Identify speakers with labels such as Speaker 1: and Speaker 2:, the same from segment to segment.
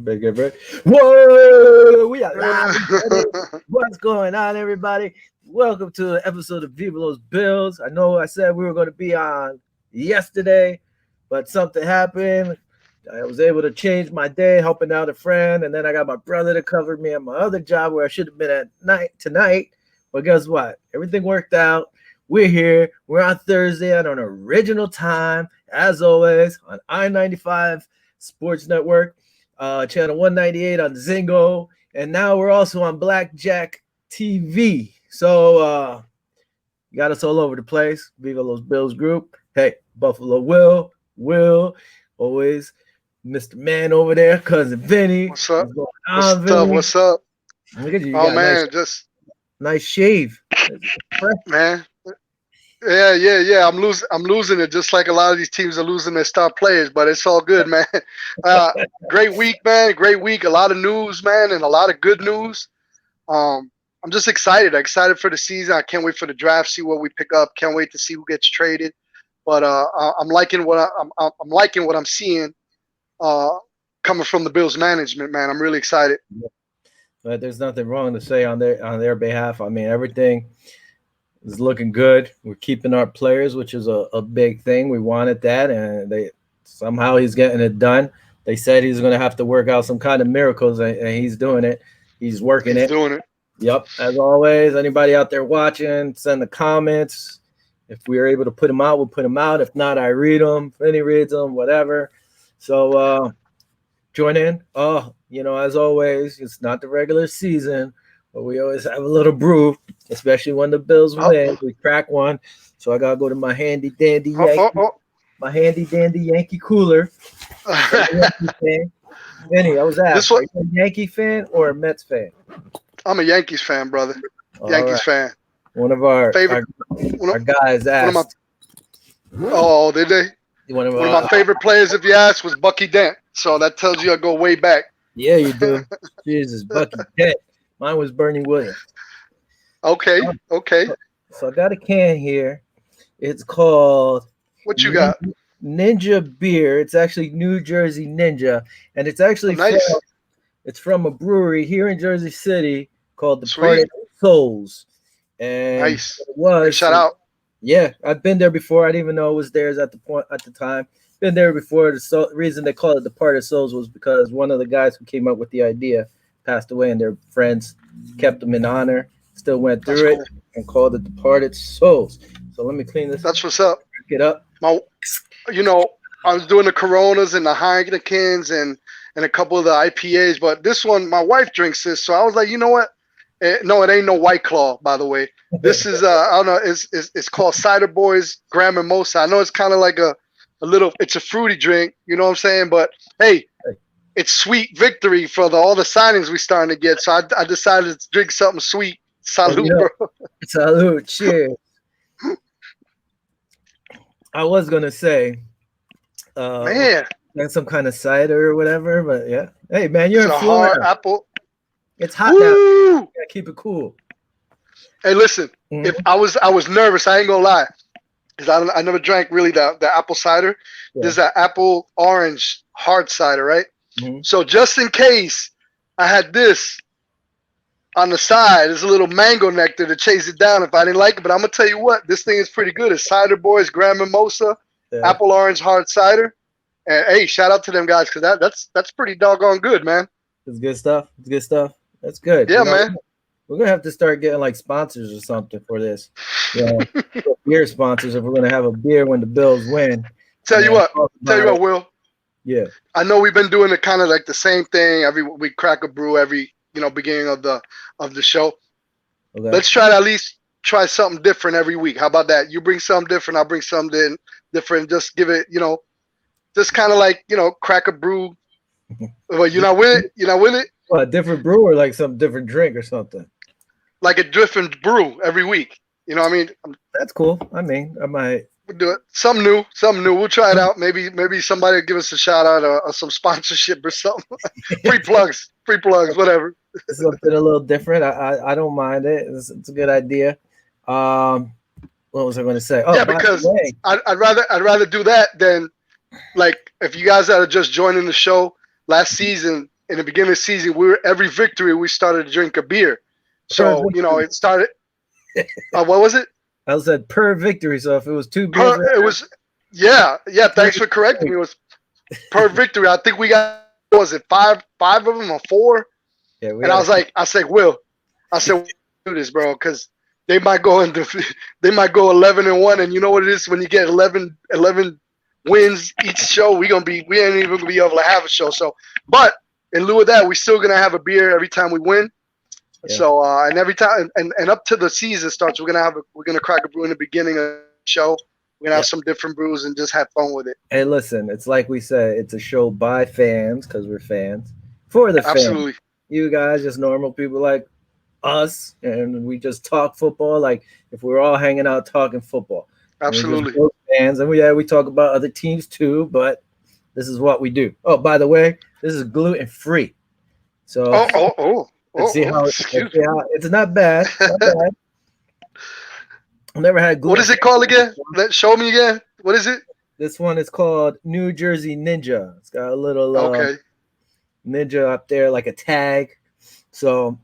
Speaker 1: Make it right. Whoa, we are live. What's going on, everybody? Welcome to an episode of Viva Los Bills. I know I said we were going to be on yesterday, but something happened. I was able to change my day helping out a friend, and then I got my brother to cover me at my other job where I should have been at night tonight. But guess what? Everything worked out. We're here. We're on Thursday at an original time, as always, on I-95 Sports Network, channel 198 on Zingo, and now we're also on Blackjack TV. So you got us all over the place. Viva Los Bills group. Hey, Buffalo Will, always Mr. Man over there, cousin Vinny.
Speaker 2: What's up?
Speaker 1: Vinny?
Speaker 2: What's up?
Speaker 1: Look at you.
Speaker 2: Oh man,
Speaker 1: nice shave.
Speaker 2: Man. Yeah. I'm losing it, just like a lot of these teams are losing their star players, but it's all good, man. Great week, man. Great week. A lot of news, man, and a lot of good news. I'm just excited. Excited for the season. I can't wait for the draft. See what we pick up. Can't wait to see who gets traded. But I'm liking what I'm liking what I'm seeing coming from the Bills management, man. I'm really excited.
Speaker 1: But there's nothing wrong to say on their behalf. I mean, everything is looking good. We're keeping our players, which is a big thing. We wanted that, and somehow he's getting it done. They said he's going to have to work out some kind of miracles, and he's doing it. He's working it.
Speaker 2: Doing it.
Speaker 1: Yep. As always, anybody out there watching, send the comments. If we are able to put them out, we'll put them out. If not, I read them. Vinny reads them, whatever. So join in. As always, it's not the regular season, but we always have a little brew, especially when the Bills win. We crack one. So I gotta go to my handy dandy Yankee cooler. Vinny, I was asked, are you a Yankee fan or a Mets fan?
Speaker 2: I'm a Yankees fan, brother. Yankees fan.
Speaker 1: One of our favorite our guys asked.
Speaker 2: Did they? One of my favorite players, if you ask, was Bucky Dent. So that tells you I go way back.
Speaker 1: Yeah, you do. Jesus, Bucky Dent. Mine was Bernie Williams.
Speaker 2: Okay.
Speaker 1: So I got a can here. It's called
Speaker 2: What you got?
Speaker 1: Ninja Beer. It's actually New Jersey Ninja, and it's actually
Speaker 2: nice.
Speaker 1: It's from a brewery here in Jersey City called Departed Souls. And
Speaker 2: nice.
Speaker 1: It was
Speaker 2: shout out.
Speaker 1: Yeah, I've been there before. I didn't even know it was theirs at the time. Been there before. The reason they call it Departed Souls was because one of the guys who came up with the idea passed away, and their friends kept them in honor. Still went through it and called it Departed Souls. So let me clean this.
Speaker 2: That's what's up.
Speaker 1: Pick it up.
Speaker 2: I was doing the Coronas and the Heinekens and a couple of the IPAs, but this one, my wife drinks this, so I was like, you know what? No, it ain't no White Claw, by the way. This is I don't know. It's called Cider Boys Grand Mimosa. I know it's kind of like a little. It's a fruity drink, you know what I'm saying? But hey, it's sweet victory for all the signings we starting to get. So I decided to drink something sweet. Salute, bro.
Speaker 1: Salute. Cheers. I was gonna say,
Speaker 2: man,
Speaker 1: that's some kind of cider or whatever, but yeah. Hey, man, you're in
Speaker 2: Florida. Hard apple.
Speaker 1: It's hot now. You gotta keep it cool.
Speaker 2: Hey, listen. Mm-hmm. If I was nervous, I ain't gonna lie, because I never drank really the apple cider. Yeah. There's an apple orange hard cider, right? Mm-hmm. So just in case I had this on the side, there's a little mango nectar to chase it down if I didn't like it. But I'm gonna tell you what, this thing is pretty good. It's Cider Boys Grand Mimosa, apple orange hard cider. And hey, shout out to them guys, because that's pretty doggone good, man.
Speaker 1: It's good stuff. That's good.
Speaker 2: Yeah, man.
Speaker 1: We're gonna have to start getting like sponsors or something for this. Beer sponsors if we're gonna have a beer when the Bills win.
Speaker 2: Tell you what, Will.
Speaker 1: Yeah.
Speaker 2: I know we've been doing it kind of like the same thing. We crack a brew every beginning of the show. Okay. Let's try to at least try something different every week. How about that? You bring something different, I'll bring something different. Just give it, just kind of like crack a brew. Well, you're not with it.
Speaker 1: Well, a different brew or like some different drink or something.
Speaker 2: Like a different brew every week. You know what I mean?
Speaker 1: That's cool. I mean, I might.
Speaker 2: We'll do it. Something new. We'll try it out. Maybe somebody will give us a shout out or some sponsorship or something. Free plugs, whatever.
Speaker 1: Something a little different. I don't mind it. It's a good idea. What was I going to say? Oh,
Speaker 2: yeah, because I'd rather do that than like if you guys that are just joining the show. Last season, in the beginning of the season, every victory we started to drink a beer. So it started. What was it?
Speaker 1: I said per victory. So if it was 2 beers,
Speaker 2: it was. Yeah. Thanks for correcting me. It was per victory. I think we got, what was it, five of them or 4?
Speaker 1: Yeah,
Speaker 2: and I said, Will, do this, bro, because they might go 11-1, and you know what it is when you get 11 wins each show. We ain't even gonna be able to have a show. So, but in lieu of that, we still gonna have a beer every time we win. Yeah. So and every time and up to the season starts, we're gonna crack a brew in the beginning of the show. We're gonna have some different brews and just have fun with it.
Speaker 1: Hey, listen, it's like we said, it's a show by fans because we're fans for the fans.
Speaker 2: Absolutely.
Speaker 1: You guys, just normal people like us, and we just talk football. Like if we're all hanging out talking football.
Speaker 2: Absolutely.
Speaker 1: Fans, and we talk about other teams too, but this is what we do. Oh, by the way, this is gluten free. So let's see how it's not bad. Not bad. I've never had gluten.
Speaker 2: What is it called again? Show me again. What is it?
Speaker 1: This one is called New Jersey Ninja. It's got a little ninja up there, like a tag. So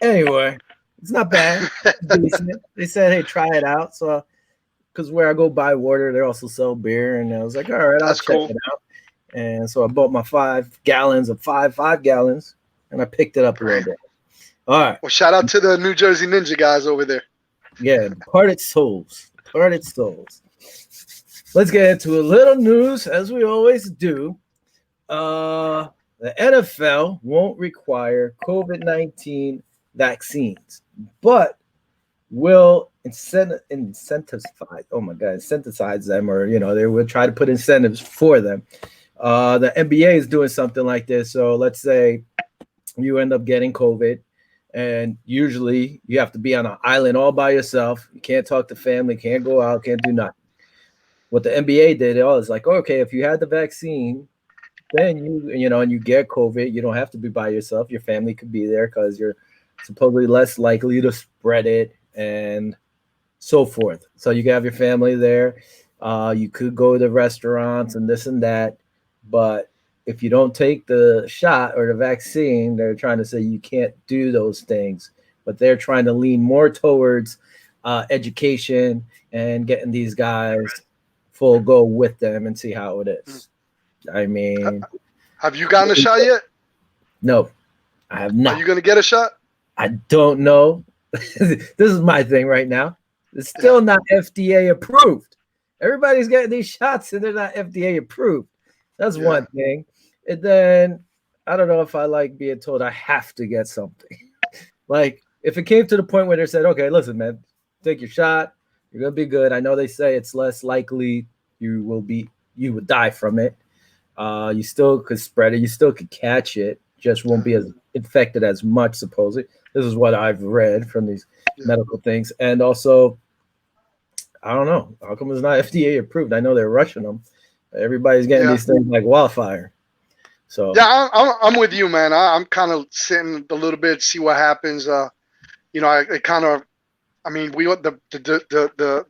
Speaker 1: anyway, it's not bad. They said, hey, try it out. So because where I go buy water, they also sell beer. And I was like, all right, I'll check it out. And so I bought my 5 gallons of 5 gallons, and I picked it up a little bit. All right.
Speaker 2: Well, shout out to the New Jersey Ninja guys over there.
Speaker 1: Yeah, parted souls. Parted souls. Let's get into a little news, as we always do. The NFL won't require COVID-19 vaccines, but will incentivize them, or they will try to put incentives for them. The NBA is doing something like this. So let's say you end up getting COVID, and usually you have to be on an island all by yourself. You can't talk to family, can't go out, can't do nothing. What the NBA did, is like, okay, if you had the vaccine, then and you get COVID, you don't have to be by yourself. Your family could be there because you're supposedly less likely to spread it and so forth. So you can have your family there. You could go to restaurants and this and that. But if you don't take the shot or the vaccine, they're trying to say you can't do those things. But they're trying to lean more towards education and getting these guys full go with them and see how it is. I mean,
Speaker 2: have you gotten a shot yet?
Speaker 1: No, I have not.
Speaker 2: Are you going to get a shot?
Speaker 1: I don't know. This is my thing right now. It's still not FDA approved. Everybody's getting these shots and they're not FDA approved. That's one thing. And then I don't know if I like being told I have to get something. Like if it came to the point where they said, okay, listen, man, take your shot. You're going to be good. I know they say it's less likely you would die from it. You still could spread it. You still could catch it. Just won't be as infected as much, supposedly. This is what I've read from these medical things. And also, I don't know. How come it's not FDA approved? I know they're rushing them. Everybody's getting these things like wildfire. So
Speaker 2: I'm with you, man. I'm kind of sitting a little bit, see what happens. The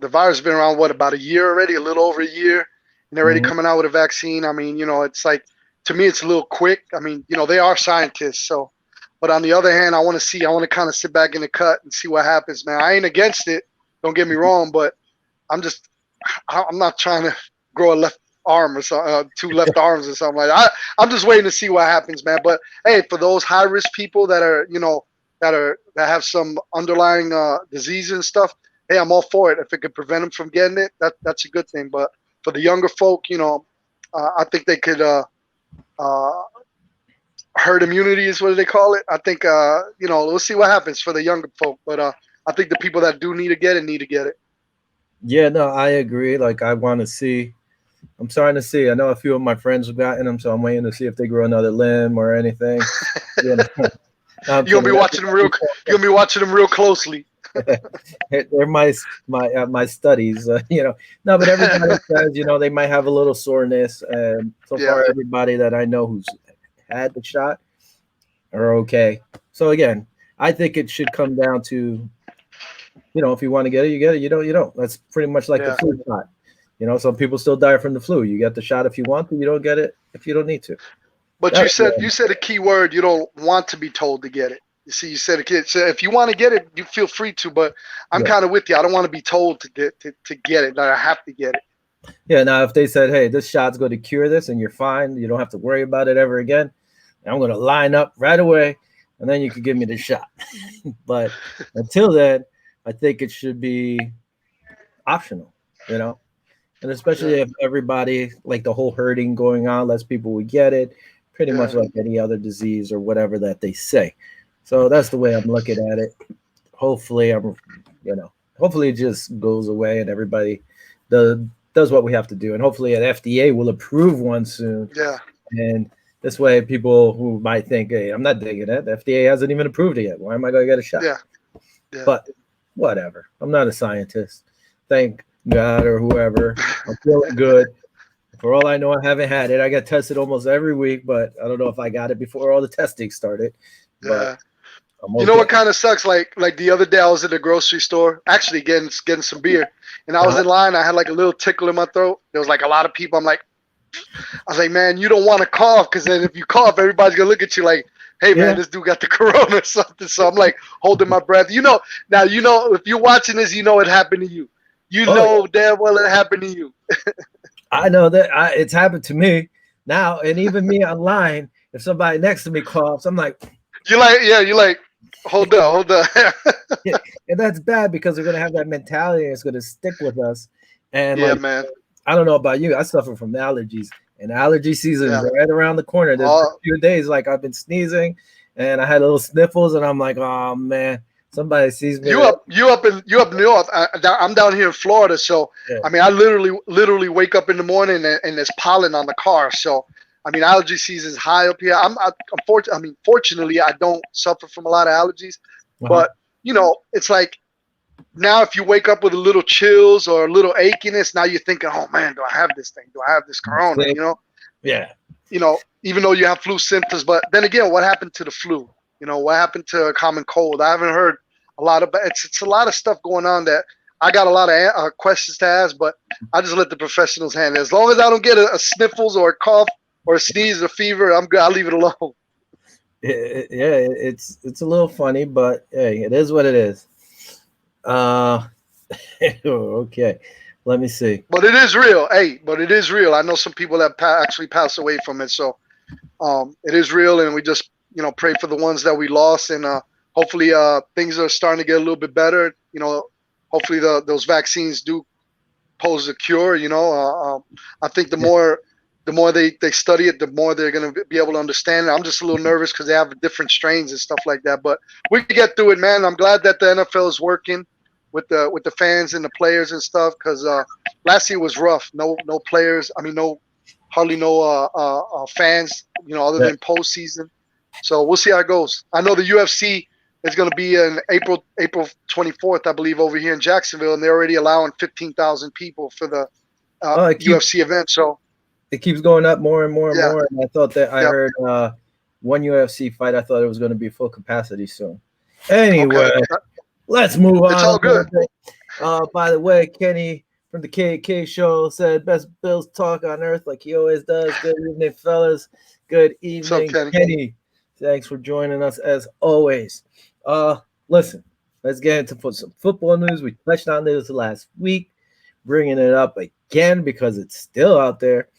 Speaker 2: virus has been around about a year already, a little over a year, and they're already coming out with a vaccine. I mean, it's like, to me, it's a little quick. I mean, they are scientists, so. But on the other hand, I want to kind of sit back in the cut and see what happens, man. I ain't against it. Don't get me wrong, but I'm not trying to grow a left arm or something, 2 left arms or something like that. I'm just waiting to see what happens, man. But hey, for those high risk people that are, that have some underlying disease and stuff, hey, I'm all for it. If it could prevent them from getting it, that's a good thing. But for the younger folk, I think they could herd immunity is what they call it. I think we'll see what happens for the younger folk. But I think the people that do need to get it.
Speaker 1: Yeah, no, I agree. Like I want to see. I'm starting to see. I know a few of my friends have gotten them, so I'm waiting to see if they grow another limb or anything. You're
Speaker 2: gonna be watching them real. You're gonna be watching them real closely.
Speaker 1: They're my studies. No, but everybody says they might have a little soreness, and so far everybody that I know who's had the shot are okay. So again, I think it should come down to, if you want to get it, you get it. You don't. That's pretty much like the flu shot. Some people still die from the flu. You get the shot if you want to. You don't get it if you don't need to.
Speaker 2: But you said a key word. You don't want to be told to get it. You see, you said a kid. So if you want to get it, you feel free to. But I'm kind of with you. I don't want to be told to get it. That I have to get it.
Speaker 1: Yeah. Now, if they said, "Hey, this shot's going to cure this, and you're fine. You don't have to worry about it ever again," I'm going to line up right away, and then you can give me the shot. But until then, I think it should be optional. And especially if everybody, like the whole herding going on, less people would get it, pretty much like any other disease or whatever that they say. So that's the way I'm looking at it. Hopefully hopefully it just goes away and everybody does what we have to do. And hopefully an FDA will approve one soon.
Speaker 2: Yeah.
Speaker 1: And this way people who might think, hey, I'm not digging it. The FDA hasn't even approved it yet. Why am I going to get a shot?
Speaker 2: Yeah.
Speaker 1: But whatever. I'm not a scientist. Thank God or whoever. I'm feeling good. For all I know, I haven't had it. I get tested almost every week, but I don't know if I got it before all the testing started. But I'm okay.
Speaker 2: You know what kind of sucks? Like the other day, I was at the grocery store, actually getting some beer, and I was in line. I had like a little tickle in my throat. There was like a lot of people. I was like, man, you don't want to cough, because then if you cough, everybody's gonna look at you like, hey man, this dude got the corona or something. So I'm like holding my breath. Now if you're watching this, it happened to you. You know damn well it happened to you.
Speaker 1: I know that it's happened to me now, and even me online. If somebody next to me coughs, I'm like,
Speaker 2: you're like, hold on.
Speaker 1: And that's bad because we're gonna have that mentality, and it's gonna stick with us. And
Speaker 2: man,
Speaker 1: I don't know about you, I suffer from allergies, and allergy season is right around the corner. There's a few days like I've been sneezing, and I had little sniffles, and I'm like, oh man. Somebody sees me.
Speaker 2: You up north. I'm down here in Florida, so I mean, I literally wake up in the morning and there's pollen on the car. So I mean, allergy season is high up here. Fortunately, I don't suffer from a lot of allergies, but it's like now if you wake up with a little chills or a little achiness, now you're thinking, oh man, do I have this thing? Do I have this corona?
Speaker 1: Yeah.
Speaker 2: Even though you have flu symptoms, but then again, what happened to the flu? What happened to a common cold? I haven't heard a lot about it's a lot of stuff going on that I got a lot of questions to ask, but I just let the professionals handle it. As long as I don't get a sniffles or a cough or a sneeze or fever, I'm good. I'll leave it alone.
Speaker 1: It's a little funny, but hey, it is what it is. Okay, let me see.
Speaker 2: But it is real. But it is real. I know some people that actually passed away from it, so it is real, and we just pray for the ones that we lost, and hopefully things are starting to get a little bit better. Hopefully those vaccines do pose a cure. I think the more they study it, the more they're going to be able to understand it. I'm just a little nervous because they have different strains and stuff like that, but we can get through it, man. I'm glad that the NFL is working with the fans and the players and stuff, because last year was rough. No players. I mean, hardly no fans. Other than postseason. So we'll see how it goes. I know the UFC is going to be in April 24th, I believe, over here in Jacksonville, and they're already allowing 15,000 people for the UFC event. So
Speaker 1: it keeps going up more and more and more. And I thought that I heard one UFC fight. I thought it was going to be full capacity soon. Anyway, let's move on.
Speaker 2: It's all good.
Speaker 1: By the way, Kenny from the KK show said best Bills talk on earth, like he always does. Good evening, fellas. Good evening, Kenny. Thanks for joining us as always. Listen, let's get into some football news. We touched on this last week, bringing it up again because it's still out there.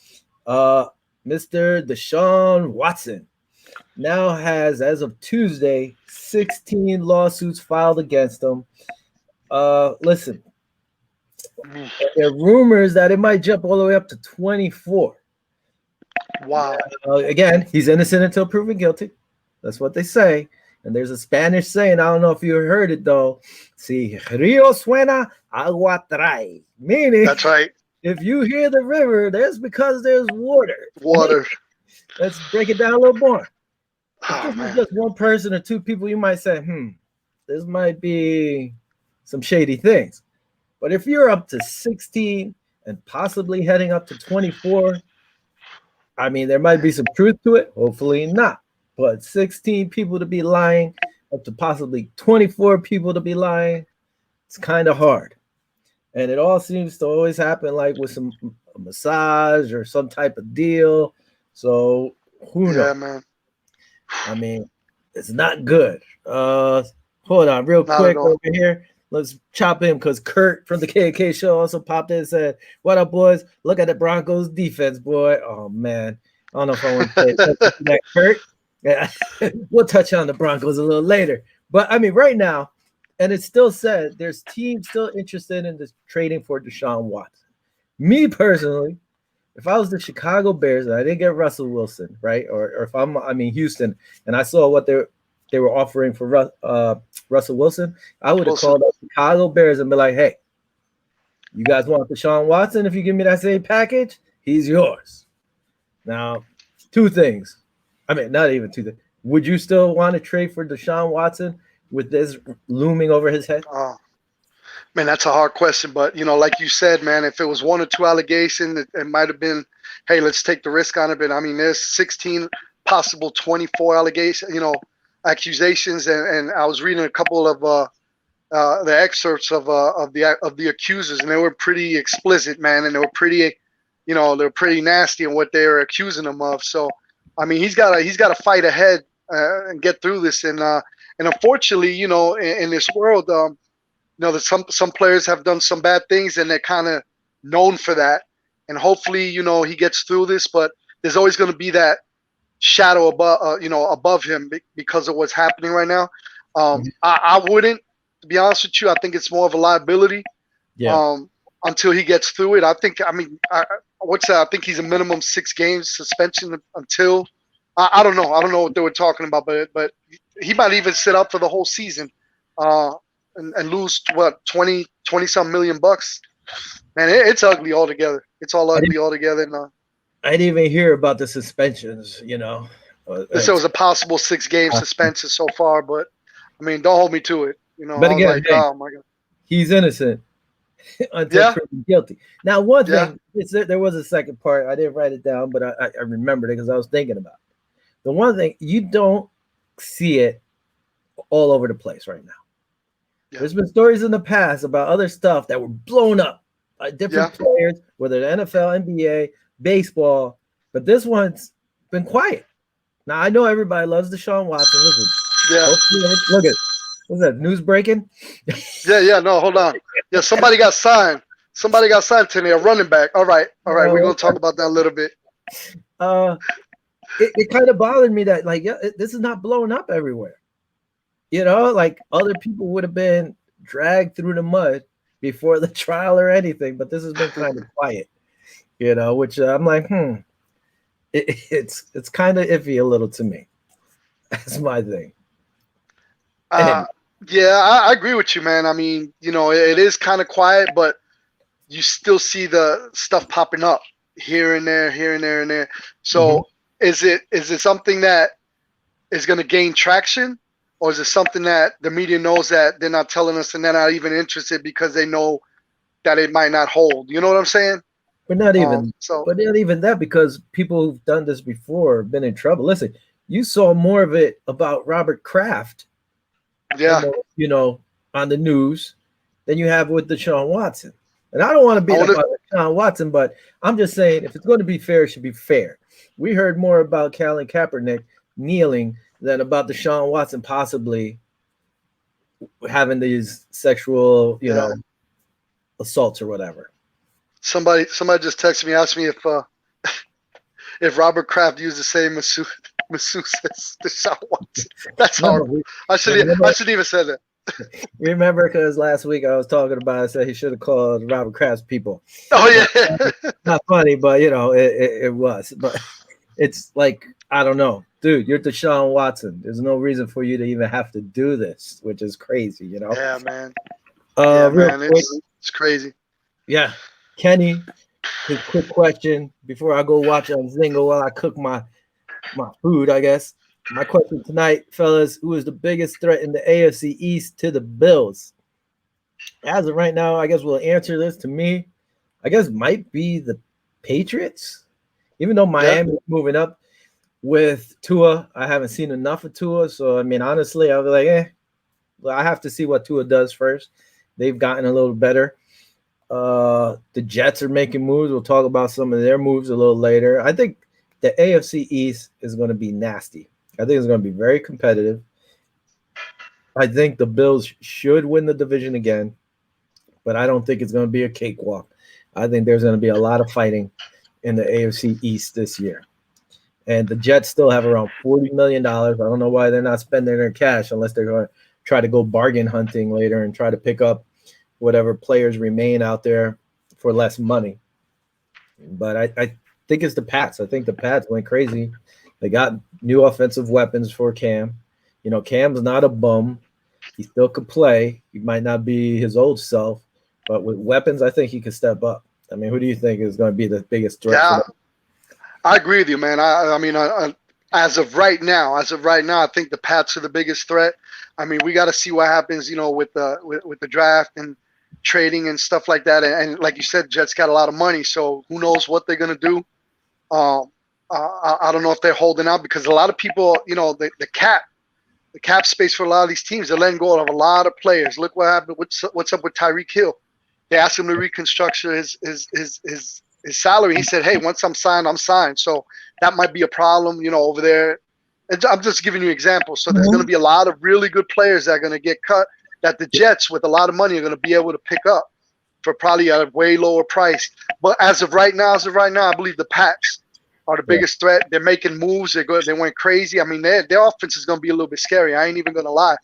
Speaker 1: Mr. Deshaun Watson now has, as of Tuesday, 16 lawsuits filed against him. Listen, there are rumors that it might jump all the way up to 24.
Speaker 2: Wow.
Speaker 1: Again, he's innocent until proven guilty. That's what they say. And there's a Spanish saying, I don't know if you heard it though. Si río suena, agua trae. Meaning,
Speaker 2: that's right.
Speaker 1: If you hear the river, that's because there's water. Let's break it down a little more. If this is just one person or two people, you might say, this might be some shady things. But if you're up to 16 and possibly heading up to 24, I mean, there might be some truth to it. Hopefully not. But 16 people to be lying, up to possibly 24 people to be lying, it's kind of hard. And it all seems to always happen like with a massage or some type of deal. So Who knows?
Speaker 2: Man.
Speaker 1: I mean, it's not good. Hold on, real
Speaker 2: Not at
Speaker 1: quick
Speaker 2: all.
Speaker 1: over here. Let's chop in because Kurt from the KK show also popped in and said, "What up, boys? Look at the Broncos defense, boy. Oh man, I don't know if I want to say that, Kurt. Yeah, we'll touch on the Broncos a little later. But I mean, right now, and it's still said there's teams still interested in this trading for Deshaun Watson. Me personally, if I was the Chicago Bears and I didn't get Russell Wilson, right, or if I mean Houston, and I saw what they were offering for Russell Wilson, I would have called up Chicago Bears and be like, "Hey, you guys want Deshaun Watson? If you give me that same package, he's yours." Now, two things. I mean, not even two things. Would you still want to trade for Deshaun Watson with this looming over his head?
Speaker 2: Oh, man, that's a hard question. But, like you said, man, if it was one or two allegations, it might have been, hey, let's take the risk on it. But, I mean, there's 16 possible 24 accusations. And I was reading a couple of the excerpts of the accusers, and they were pretty explicit, man. And they were pretty, they're pretty nasty in what they were accusing him of. So, I mean, he's got to fight ahead and get through this. And unfortunately, in this world, that some players have done some bad things, and they're kind of known for that. And hopefully, he gets through this. But there's always going to be that shadow above him because of what's happening right now. I wouldn't, to be honest with you. I think it's more of a liability.
Speaker 1: Yeah.
Speaker 2: Until he gets through it. I think he's a minimum 6 games suspension until I don't know. I don't know what they were talking about, but he might even sit out for the whole season and lose what 20 some million bucks. Man, it's ugly altogether. It's all ugly altogether. And
Speaker 1: I didn't even hear about the suspensions.
Speaker 2: This was a possible 6-game suspension so far, but I mean, don't hold me to it.
Speaker 1: But again,
Speaker 2: oh my god,
Speaker 1: he's innocent until proven guilty. Now, one thing, there was a second part. I didn't write it down, but I remembered it because I was thinking about it. The one thing, you don't see it all over the place right now. Yeah. There's been stories in the past about other stuff that were blown up by different players, whether the NFL, NBA, baseball, but this one's been quiet. Now, I know everybody loves Deshaun Watson. Listen, look at what's that, news breaking?
Speaker 2: No, hold on. Yeah, somebody got signed. Somebody got signed today, a running back. All right. We're going to talk about that a little bit.
Speaker 1: It kind of bothered me that, this is not blowing up everywhere. Like other people would have been dragged through the mud before the trial or anything, but this has been kind of quiet, which I'm like, it's kind of iffy a little to me. That's my thing.
Speaker 2: Yeah, I agree with you, man. I mean, it is kind of quiet, but you still see the stuff popping up here and there, and there. So is it something that is going to gain traction, or is it something that the media knows that they're not telling us and they're not even interested because they know that it might not hold? You know what I'm saying?
Speaker 1: But not even that, because people who've done this before have been in trouble. Listen, you saw more of it about Robert Kraft. On the news than you have with Deshaun Watson. And I don't want to be about Deshaun Watson, but I'm just saying, if it's going to be fair, it should be fair. We heard more about Colin Kaepernick kneeling than about Deshaun Watson possibly having these sexual, assaults or whatever.
Speaker 2: Somebody just texted me, asked me if Robert Kraft used the same masseuse as Deshaun Watson. That's horrible. I shouldn't even say that.
Speaker 1: Remember, because last week I was talking about, I said he should have called Robert Kraft's people.
Speaker 2: Oh yeah.
Speaker 1: Not funny, but it was. But it's like, I don't know, dude. You're Deshaun Watson. There's no reason for you to even have to do this, which is crazy.
Speaker 2: Yeah, man. It's crazy.
Speaker 1: Yeah, Kenny. His quick question before I go watch on Zingo while I cook my food, I guess. My question tonight, fellas, who is the biggest threat in the AFC East to the Bills? As of right now, I guess we'll answer this. To me, I guess might be the Patriots. Even though Miami's moving up with Tua, I haven't seen enough of Tua. So, I mean, honestly, I'll be like, well, I have to see what Tua does first. They've gotten a little better. The Jets are making moves. We'll talk about some of their moves a little later. I think the AFC East is going to be nasty. I think it's going to be very competitive. I think the Bills should win the division again, but I don't think it's going to be a cakewalk. I think there's going to be a lot of fighting in the AFC East this year. And the Jets still have around $40 million. I don't know why they're not spending their cash unless they're going to try to go bargain hunting later and try to pick up whatever players remain out there for less money. But I think it's the Pats. I think the Pats went crazy. They got new offensive weapons for Cam. You know, Cam's not a bum. He still could play. He might not be his old self, but with weapons, I think he could step up. I mean, who do you think is going to be the biggest threat?
Speaker 2: Yeah, I agree with you, man. I mean, as of right now, I think the Pats are the biggest threat. I mean, we got to see what happens, you know, with the draft and trading and stuff like that. And like you said, Jets got a lot of money, so who knows what they're gonna do. I don't know if they're holding out because a lot of people, you know, the cap space for a lot of these teams, they're letting go of a lot of players. Look what happened. What's up with Tyreek Hill? They asked him to reconstruct his salary. He said, "Hey, once I'm signed, I'm signed." So that might be a problem, you know, over there. And I'm just giving you examples. So there's going to be a lot of really good players that are going to get cut that the Jets, with a lot of money, are going to be able to pick up for probably at a way lower price. But as of right now, I believe the Pats are the biggest threat. They're making moves. They went crazy. I mean, their offense is going to be a little bit scary. I ain't even going to lie.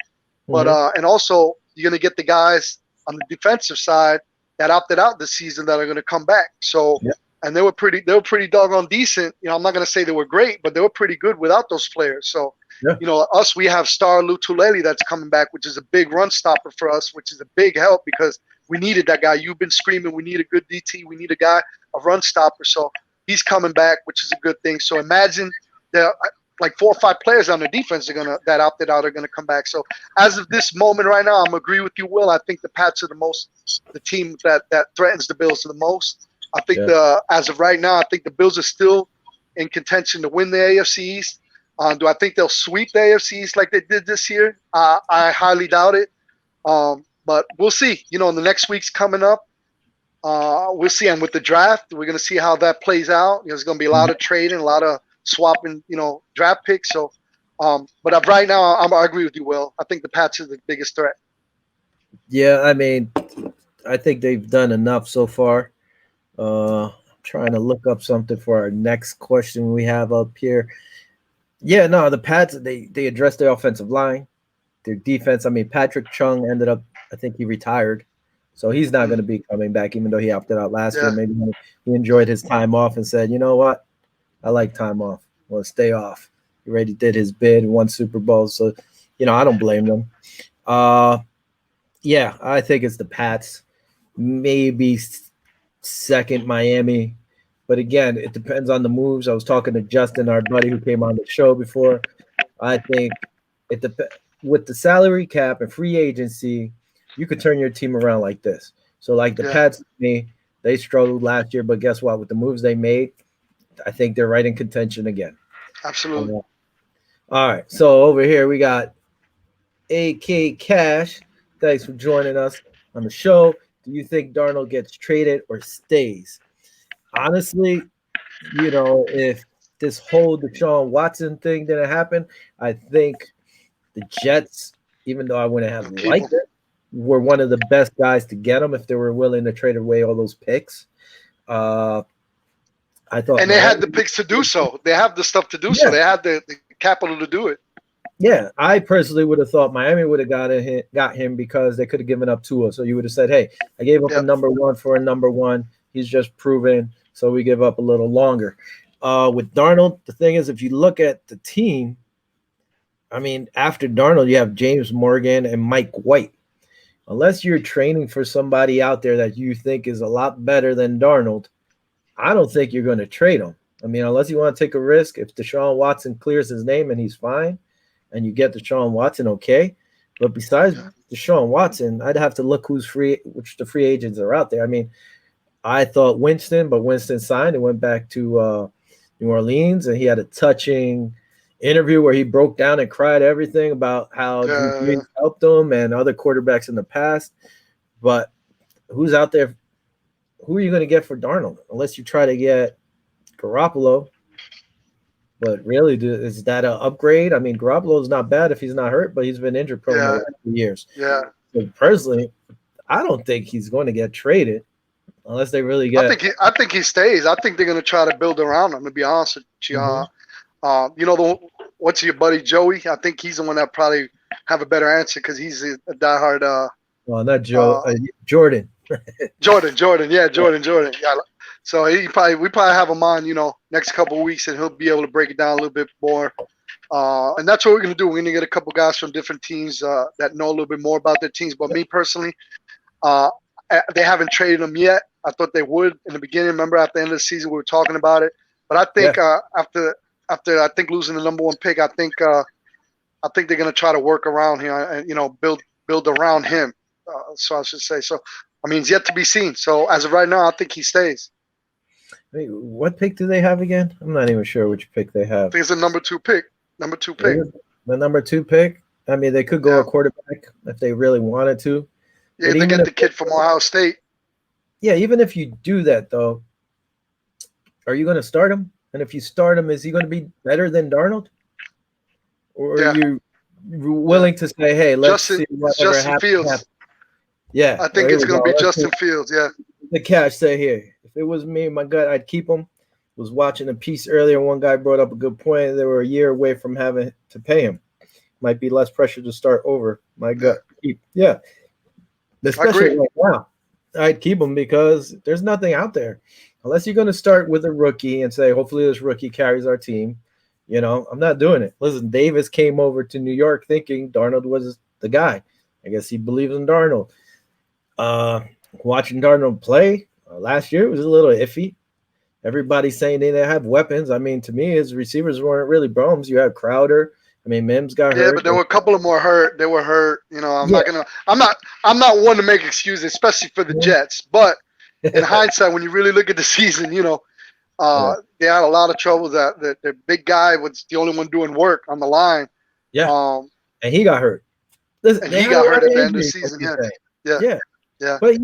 Speaker 2: But and also you're going to get the guys on the defensive side that opted out this season that are going to come back. So and they were pretty doggone decent. You know, I'm not going to say they were great, but they were pretty good without those players. So you know, we have Star Lutulele that's coming back, which is a big run stopper for us, which is a big help because we needed that guy. You've been screaming, we need a good DT. We need a guy, a run stopper. So he's coming back, which is a good thing. So imagine there like 4 or 5 players on the defense that opted out are gonna come back. So as of this moment right now, I'm agree with you, Will. I think the Pats are the team that threatens the Bills the most. I think as of right now, I think the Bills are still in contention to win the AFC East. Do I think they'll sweep the AFC East like they did this year? I highly doubt it. But we'll see. You know, in the next week's coming up, we'll see. And with the draft, we're going to see how that plays out. You know, there's going to be a lot of trading, a lot of swapping, you know, draft picks. So, but right now, I agree with you, Will. I think the Pats are the biggest threat.
Speaker 1: Yeah, I mean, I think they've done enough so far. I'm trying to look up something for our next question we have up here. Yeah, no, the Pats, they addressed their offensive line, their defense. I mean, Patrick Chung ended up, I think he retired. So he's not going to be coming back, even though he opted out last year. Maybe he enjoyed his time off and said, you know what? I like time off. I want to stay off. He already did his bid, won Super Bowl. So, you know, I don't blame them. Yeah, I think it's the Pats. Maybe second Miami. But again, it depends on the moves. I was talking to Justin, our buddy who came on the show before. I think with the salary cap and free agency, you could turn your team around like this. So like the Pats, they struggled last year, but guess what? With the moves they made, I think they're right in contention again.
Speaker 2: Absolutely.
Speaker 1: All right. So over here we got AK Cash. Thanks for joining us on the show. Do you think Darnold gets traded or stays? Honestly, you know, if this whole Deshaun Watson thing didn't happen, I think the Jets, even though I wouldn't have liked it, were one of the best guys to get them if they were willing to trade away all those picks. I thought,
Speaker 2: and they had the picks to do so. They have the stuff to do so. They had the capital to do it.
Speaker 1: Yeah, I personally would have thought Miami would have got him because they could have given up Tua. So you would have said, "Hey, I gave up a number one for a number one. He's just proven, so we give up a little longer." With Darnold, the thing is, if you look at the team, I mean, after Darnold, you have James Morgan and Mike White. Unless you're training for somebody out there that you think is a lot better than Darnold, I don't think you're going to trade him. I mean, unless you want to take a risk, if Deshaun Watson clears his name and he's fine, and you get Deshaun Watson, okay. But besides Deshaun Watson, I'd have to look which the free agents are out there. I mean, I thought Winston, but Winston signed and went back to New Orleans, and he had a touching interview where he broke down and cried everything about how Drew Brees helped him and other quarterbacks in the past. But who's out there? Who are you going to get for Darnold? Unless you try to get Garoppolo. But really, is that an upgrade? I mean, Garoppolo's not bad if he's not hurt, but he's been injured prone the
Speaker 2: Yeah,
Speaker 1: last few years.
Speaker 2: yeah.
Speaker 1: So personally, I don't think he's going to get traded unless they really get.
Speaker 2: I think he stays. I think they're gonna try to build around him. To be honest with you, you know what's your buddy Joey? I think he's the one that probably have a better answer because he's a diehard.
Speaker 1: Well, not Joe, Jordan.
Speaker 2: Jordan. Yeah, Jordan. Yeah. So we probably have him on, next couple of weeks, and he'll be able to break it down a little bit more. And that's what we're gonna do. We're gonna get a couple guys from different teams that know a little bit more about their teams. But me personally, they haven't traded him yet. I thought they would in the beginning. Remember, at the end of the season, we were talking about it. But I think after I think losing the number one pick, I think they're gonna try to work around here and build around him. So I should say. So I mean, it's yet to be seen. So as of right now, I think he stays.
Speaker 1: Wait, what pick do they have again? I'm not even sure which pick they have.
Speaker 2: I think it's a number two pick.
Speaker 1: The number 2 pick. I mean, they could go a quarterback if they really wanted to.
Speaker 2: Yeah, they get the kid from Ohio State.
Speaker 1: Yeah, even if you do that, though, are you going to start him? And if you start him, is he going to be better than Darnold? Or are you willing to say, hey, let's see whatever
Speaker 2: Justin Fields.
Speaker 1: Yeah.
Speaker 2: I think it's going to be Justin Fields, yeah.
Speaker 1: The Cash say here, if it was me, my gut, I'd keep him. Was watching a piece earlier. One guy brought up a good point. They were a year away from having to pay him. Might be less pressure to start over. My gut, keep. Yeah. Especially right now, I'd keep him because there's nothing out there. Unless you're going to start with a rookie and say, hopefully this rookie carries our team. I'm not doing it. Listen, Davis came over to New York thinking Darnold was the guy. I guess he believes in Darnold. Watching Darnold play last year was a little iffy. Everybody's saying they didn't have weapons. I mean, to me, his receivers weren't really bums. You had Crowder. I mean, Mims got hurt.
Speaker 2: Yeah, but there were a couple of more hurt. They were hurt. I'm not one to make excuses, especially for the Jets. But in hindsight, when you really look at the season, they had a lot of trouble. That their big guy was the only one doing work on the line.
Speaker 1: Yeah. And he got hurt.
Speaker 2: Listen, and he got hurt at the end of the season. Yeah.
Speaker 1: But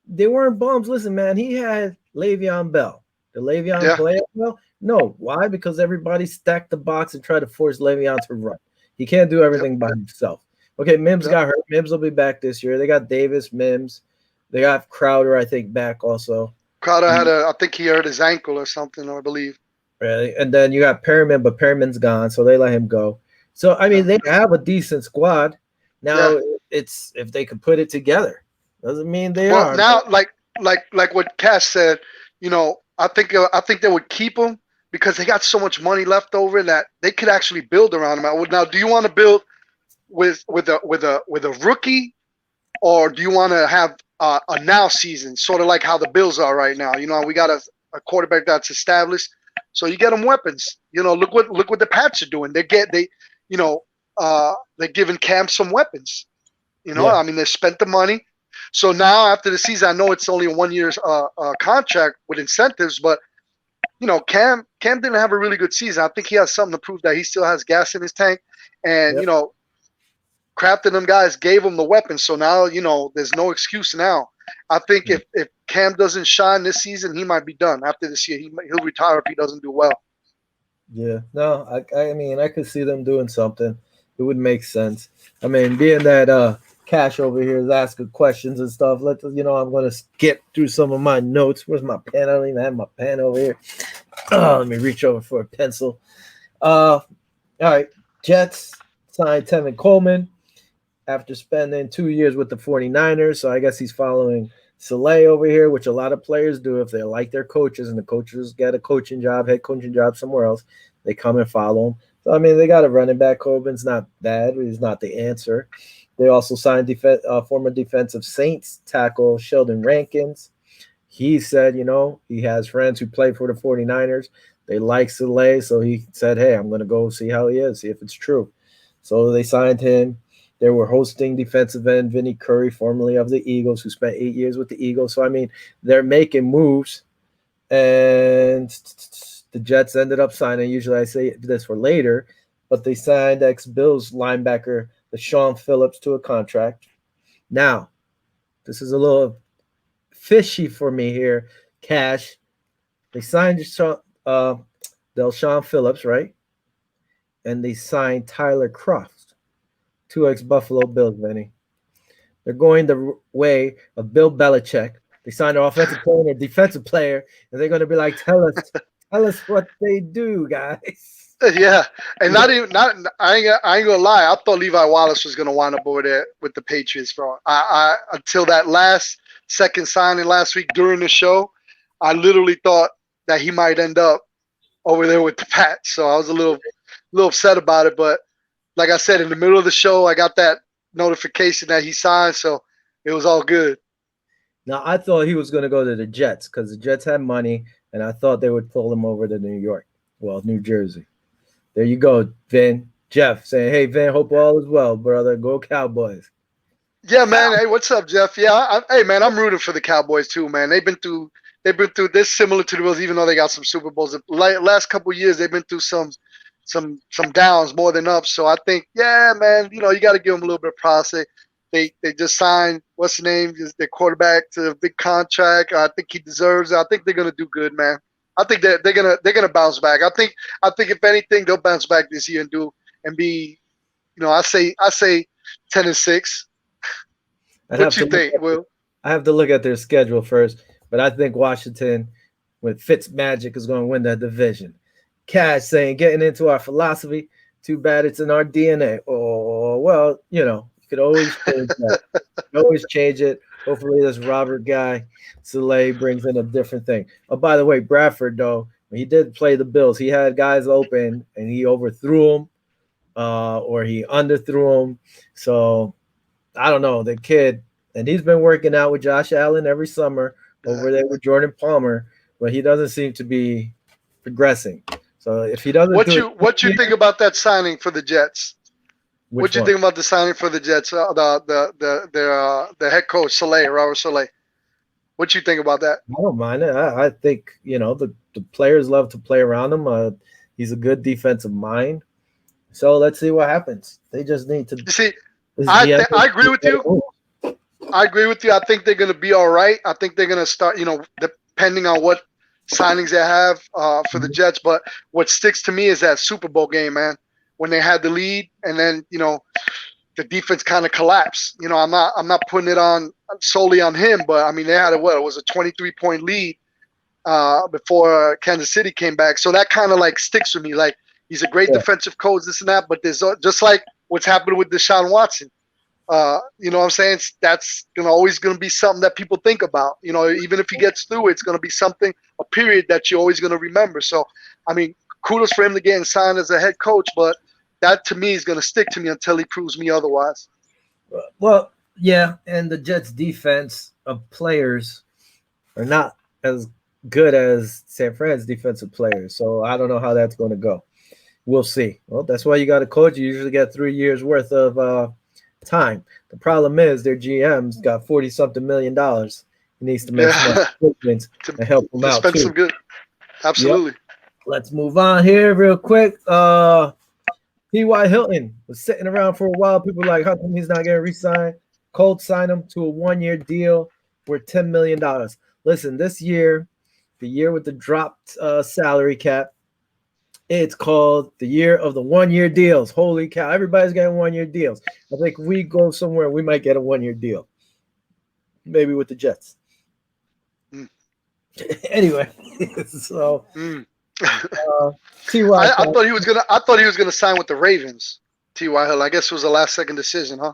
Speaker 1: they weren't bums. Listen, man, he had Le'Veon Bell. Did Le'Veon play well? No. Why? Because everybody stacked the box and tried to force Le'Veon to run. He can't do everything by himself. Okay, Mims got hurt. Mims will be back this year. They got Davis, Mims. They got Crowder, I think, back also.
Speaker 2: Crowder I think he hurt his ankle or something, I believe.
Speaker 1: Really? And then you got Perriman, but Perriman's gone, so they let him go. So, I mean, they have a decent squad. Now, it's if they could put it together. Doesn't mean they are.
Speaker 2: Now, like what Cash said, I think they would keep him because they got so much money left over that they could actually build around him. Now, do you want to build with a rookie, or do you want to have a now season, sort of like how the Bills are right now? We got a quarterback that's established, so you get them weapons. Look what the Pats are doing. They're giving Cam some weapons. I mean, they spent the money. So now after the season, I know it's only a 1 year contract with incentives, but Cam didn't have a really good season. I think he has something to prove that he still has gas in his tank, and Kraft and them guys gave him the weapons. So now there's no excuse now. I think if Cam doesn't shine this season, he might be done after this year. He'll retire if he doesn't do well.
Speaker 1: Yeah, no, I mean I could see them doing something. It would make sense. I mean, being that Cash over here is asking questions and stuff. I'm going to skip through some of my notes. Where's my pen? I don't even have my pen over here. Let me reach over for a pencil. All right. Jets signed Tevin Coleman after spending 2 years with the 49ers. So I guess he's following Saleh over here, which a lot of players do if they like their coaches and the coaches get a head coaching job somewhere else. They come and follow him. So, I mean, they got a running back. Coleman's not bad. He's not the answer. They also signed former defensive Saints tackle Sheldon Rankins. He said, he has friends who play for the 49ers. They like Saleh, so he said, hey, I'm going to go see how he is, see if it's true. So they signed him. They were hosting defensive end Vinny Curry, formerly of the Eagles, who spent 8 years with the Eagles. So, I mean, they're making moves. And the Jets ended up signing, usually I say this for later, but they signed ex-Bills linebacker Deshaun Phillips to a contract. Now, this is a little fishy for me here, Cash. They signed Deshaun Delshon Phillips, right? And they signed Tyler Croft, 2 ex-Buffalo Bills, Vinny. They're going the way of Bill Belichick. They signed an offensive player and a defensive player, and they're going to be like, tell us what they do, guys.
Speaker 2: Yeah, and I ain't gonna lie. I thought Levi Wallace was gonna wind up over there with the Patriots, bro. I until that last second signing last week during the show, I literally thought that he might end up over there with the Pats. So I was a little upset about it. But like I said, in the middle of the show, I got that notification that he signed, so it was all good.
Speaker 1: Now I thought he was going to go to the Jets because the Jets had money, and I thought they would pull him over to New York, well, New Jersey. There you go, Vin. Jeff saying, "Hey, Vin, hope all is well, brother. Go Cowboys."
Speaker 2: Yeah, man. Hey, what's up, Jeff? Yeah, hey, man. I'm rooting for the Cowboys too, man. They've been through this similar to the Bills, even though they got some Super Bowls. The last couple of years, they've been through some downs more than ups. So I think, yeah, man. You got to give them a little bit of props. They just signed what's the name? Their quarterback to a big contract. I think he deserves it. I think they're gonna do good, man. I think they're gonna bounce back. I think if anything, they'll bounce back this year and be, I say 10-6. What you think, Will?
Speaker 1: I have to look at their schedule first, but I think Washington, with Fitzmagic, is going to win that division. Cash saying, getting into our philosophy. Too bad it's in our DNA. Oh, well, you could always change that. You can always change it. Hopefully, this Robert guy, Soleil, brings in a different thing. Oh, by the way, Bradford, though, when he did play the Bills, he had guys open, and he overthrew them, or he underthrew them. So, I don't know. The kid, and he's been working out with Josh Allen every summer over there with Jordan Palmer, but he doesn't seem to be progressing. So, if he doesn't
Speaker 2: what you think about that signing for the Jets? What you think about the signing for the Jets? The head coach Robert Soleil. What you think about that?
Speaker 1: I don't mind it. I think the players love to play around him. He's a good defensive mind. So let's see what happens. They just need to.
Speaker 2: You see, I agree with you. I agree with you. I think they're going to be all right. I think they're going to start. Depending on what signings they have for the Jets. But what sticks to me is that Super Bowl game, man. When they had the lead, and then the defense kind of collapsed. I'm not putting it on solely on him, but I mean they had it was a 23-point lead before Kansas City came back. So that kind of like sticks with me. Like he's a great defensive coach, this and that, but there's just like what's happened with Deshaun Watson. You know what I'm saying? That's always going to be something that people think about. Even if he gets through, it's going to be a period that you're always going to remember. So, I mean, kudos for him to get signed as a head coach, but that to me is going to stick to me until he proves me otherwise.
Speaker 1: Well, yeah, and the Jets' defense of players are not as good as San Fran's defensive players, so I don't know how that's going to go. We'll see. Well, that's why you got a coach. You usually get 3 years worth of time. The problem is their GM's got $40-something million. He needs to make some improvements and help them out
Speaker 2: spend
Speaker 1: too.
Speaker 2: Some good. Absolutely.
Speaker 1: Yep. Let's move on here real quick. T.Y. Hilton was sitting around for a while. People were like, how come he's not getting re-signed? Colts signed him to a 1-year deal worth $10 million. Listen, this year, the year with the dropped salary cap, it's called the year of the 1-year deals. Holy cow. Everybody's getting 1-year deals. I think if we go somewhere, we might get a 1-year deal. Maybe with the Jets. Anyway, so
Speaker 2: T.Y. I thought he was gonna sign with the Ravens. T.Y. Hill. I guess it was a last-second decision, huh?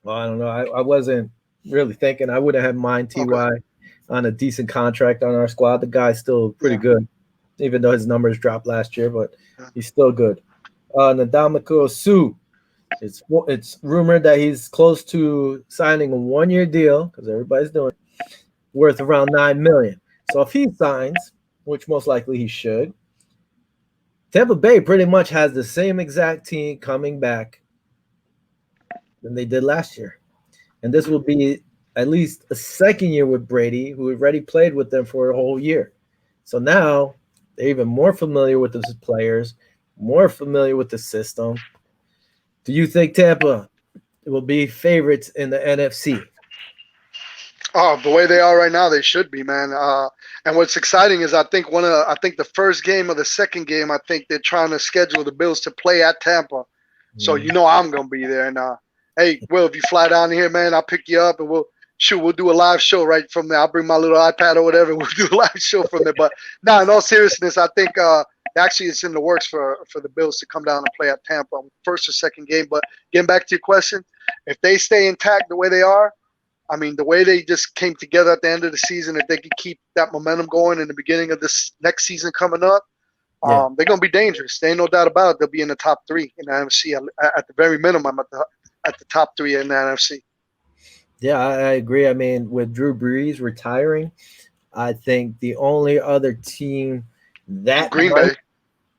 Speaker 1: Well, I don't know. I wasn't really thinking. I wouldn't have mind T.Y. on a decent contract on our squad. The guy's still pretty good, even though his numbers dropped last year, but he's still good. Ndamukong Suh. It's rumored that he's close to signing a 1-year deal, because everybody's doing it, worth around $9 million. So if he signs, which most likely he should, Tampa Bay pretty much has the same exact team coming back than they did last year. And this will be at least a second year with Brady, who already played with them for a whole year. So now they're even more familiar with the players, more familiar with the system. Do you think Tampa will be favorites in the NFC?
Speaker 2: Oh, the way they are right now, they should be, man. And what's exciting is I think the first game or the second game, I think they're trying to schedule the Bills to play at Tampa. So I'm gonna be there. And hey, Will, if you fly down here, man, I'll pick you up and we'll do a live show right from there. I'll bring my little iPad or whatever. We'll do a live show from there. But now, in all seriousness, I think actually it's in the works for the Bills to come down and play at Tampa on first or second game. But getting back to your question, if they stay intact the way they are, I mean, the way they just came together at the end of the season, if they could keep that momentum going in the beginning of this next season coming up, they're going to be dangerous. There ain't no doubt about it. They'll be in the top three in the NFC at the very minimum at the top three in the NFC.
Speaker 1: Yeah, I agree. I mean, with Drew Brees retiring, I think the only other team that
Speaker 2: Green Bay.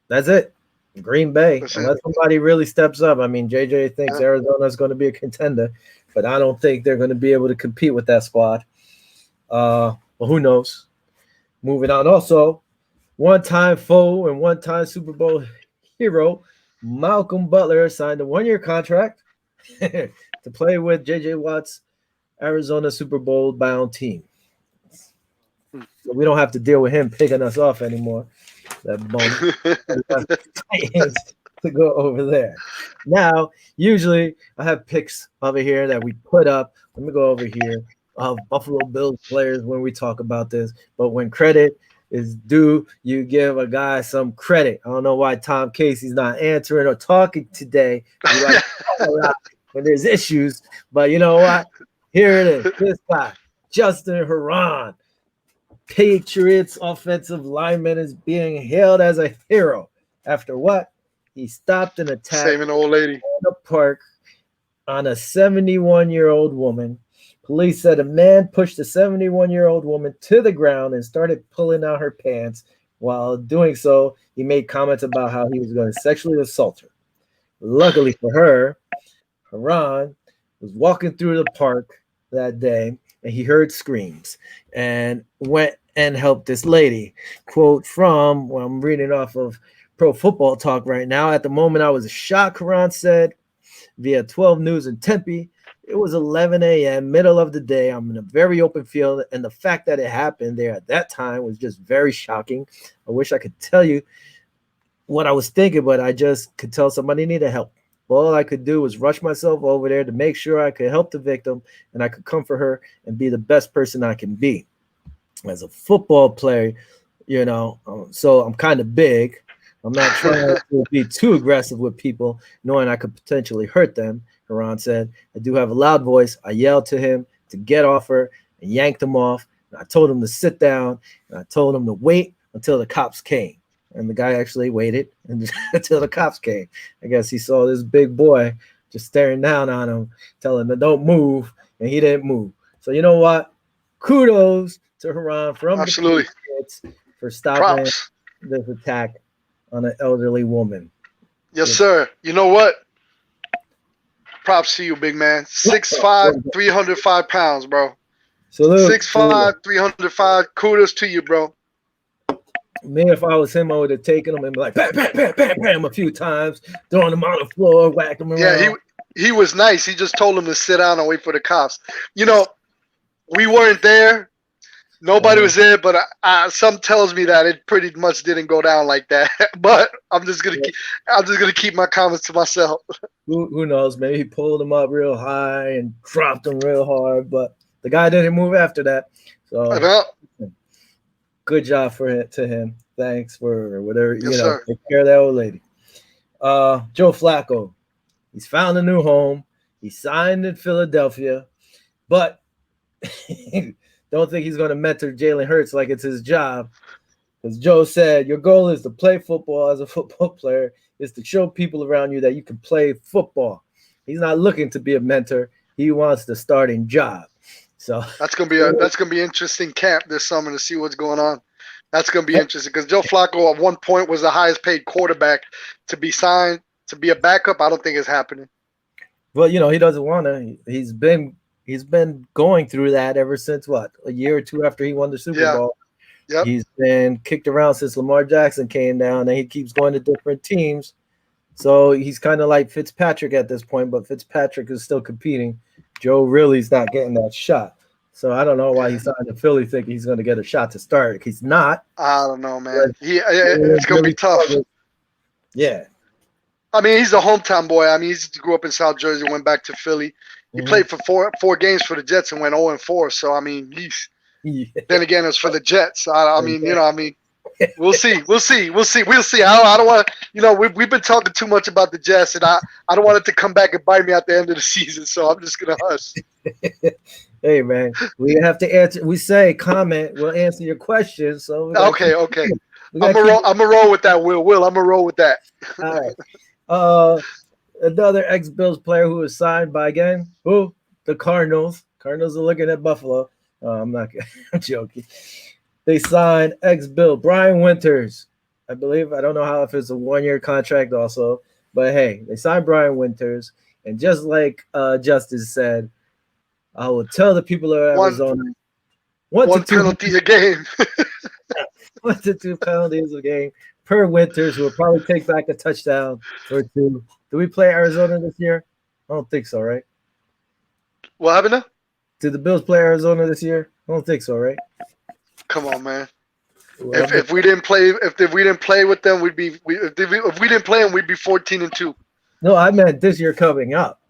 Speaker 1: That's it. Green Bay. Unless somebody really steps up. I mean, JJ thinks Arizona is going to be a contender, but I don't think they're going to be able to compete with that squad. Well, who knows? Moving on. Also, one-time foe and one-time Super Bowl hero, Malcolm Butler signed a one-year contract to play with JJ Watt's Arizona Super Bowl bound team. So we don't have to deal with him picking us off anymore. That bum to go over there. Now, usually I have picks over here that we put up. Let me go over here of Buffalo Bills players when we talk about this. But when credit is due, you give a guy some credit. I don't know why Tom Casey's not answering or talking today. When there's issues, but you know what? Here it is. This guy, Justin Herron, Patriots offensive lineman, is being hailed as a hero after what? He stopped an attack
Speaker 2: saving an old lady
Speaker 1: in the park on a 71-year-old woman. Police said a man pushed a 71-year-old woman to the ground and started pulling out her pants. While doing so, he made comments about how he was going to sexually assault her. Luckily for her, Herron was walking through the park that day and he heard screams and went and helped this lady. Quote from, well, I'm reading off of Pro Football Talk right now. At the moment, I was shocked, Herron said via 12 News in Tempe. It was 11 a.m., middle of the day. I'm in a very open field, and the fact that it happened there at that time was just very shocking. I wish I could tell you what I was thinking, but I just could tell somebody needed help. All I could do was rush myself over there to make sure I could help the victim and I could comfort her and be the best person I can be. As a football player, so I'm kind of big. I'm not trying to be too aggressive with people, knowing I could potentially hurt them. Herron said, I do have a loud voice. I yelled to him to get off her and yanked him off. And I told him to sit down and I told him to wait until the cops came. And the guy actually waited until the cops came. I guess he saw this big boy just staring down on him, telling him don't move, and he didn't move. So you know what? Kudos to Herron from
Speaker 2: absolutely
Speaker 1: the Patriots for stopping this attack on an elderly woman.
Speaker 2: Yes, sir. You know what? Props to you, big man. 6'5", 305 pounds, bro. 6'5", 305. Kudos to you, bro.
Speaker 1: Me, if I was him, I would have taken him and be like, bam, bam, bam, bam, bam, a few times, throwing him on the floor, whacked him around.
Speaker 2: Yeah, he was nice. He just told him to sit down and wait for the cops. We weren't there. Nobody was there, but some tells me that it pretty much didn't go down like that. But I'm just gonna keep my comments to myself.
Speaker 1: Who knows? Maybe he pulled him up real high and dropped him real hard, but the guy didn't move after that. So good job to him. Thanks for whatever,
Speaker 2: sir.
Speaker 1: Take care of that old lady. Joe Flacco, he's found a new home. He signed in Philadelphia, but don't think he's going to mentor Jalen Hurts like it's his job. Because Joe said, your goal is to play football as a football player, is to show people around you that you can play football. He's not looking to be a mentor. He wants the starting job. So
Speaker 2: that's gonna be interesting camp this summer to see what's going on. That's gonna be interesting because Joe Flacco at one point was the highest paid quarterback to be signed to be a backup. I don't think it's happening.
Speaker 1: Well, he doesn't want to. He's been going through that ever since a year or two after he won the Super Bowl.
Speaker 2: Yep.
Speaker 1: He's been kicked around since Lamar Jackson came down, and he keeps going to different teams. So he's kind of like Fitzpatrick at this point, but Fitzpatrick is still competing. Joe really is not getting that shot. So I don't know why he signed to Philly thinking he's going to get a shot to start. He's not.
Speaker 2: I don't know, man. It's gonna be tough.
Speaker 1: Yeah.
Speaker 2: I mean, he's a hometown boy. I mean, he grew up in South Jersey, went back to Philly. He played for four games for the Jets and went 0-4. So I mean, then again, it's for the Jets. I mean, we'll see. I don't want to. We've been talking too much about the Jets, and I don't want it to come back and bite me at the end of the season. So I'm just gonna hush.
Speaker 1: Hey man, we have to answer. We say comment. We'll answer your questions. So
Speaker 2: okay. I'm gonna roll with that. Will. I'm gonna roll with that.
Speaker 1: All right. Another ex-Bills player who was signed by the Cardinals. Cardinals are looking at Buffalo. I'm not. I'm joking. They signed ex-Bill Brian Winters. I believe. I don't know if it's a 1-year contract also, but hey, they signed Brian Winters, and just like Justice said, I will tell the people of Arizona
Speaker 2: one penalty a game.
Speaker 1: 1 to 2 penalties a game per Winters, who will probably take back a touchdown or two. Do we play Arizona this year? I don't think so, right?
Speaker 2: What happened now?
Speaker 1: Did the Bills play Arizona this year? I don't think so, right?
Speaker 2: Come on, man. Well, if we didn't play with them, if we didn't play them, we'd be 14-2.
Speaker 1: No, I meant this year coming up.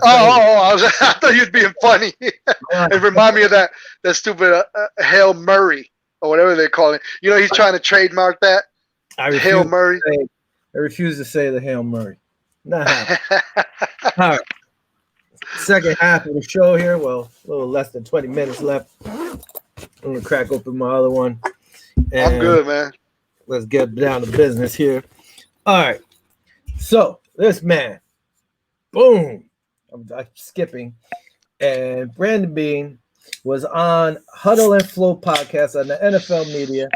Speaker 2: I thought you'd being funny. It reminded me of that stupid Hail Murray or whatever they call it. He's trying to trademark that. Hail Murray.
Speaker 1: I refuse to say the Hail Murray. Not happening. All right. Second half of the show here. Well, a little less than 20 minutes left. I'm gonna crack open my other one.
Speaker 2: I'm good, man.
Speaker 1: Let's get down to business here. All right. So this man, boom. I'm skipping. And Brandon Beane was on Huddle and Flow podcast on the NFL media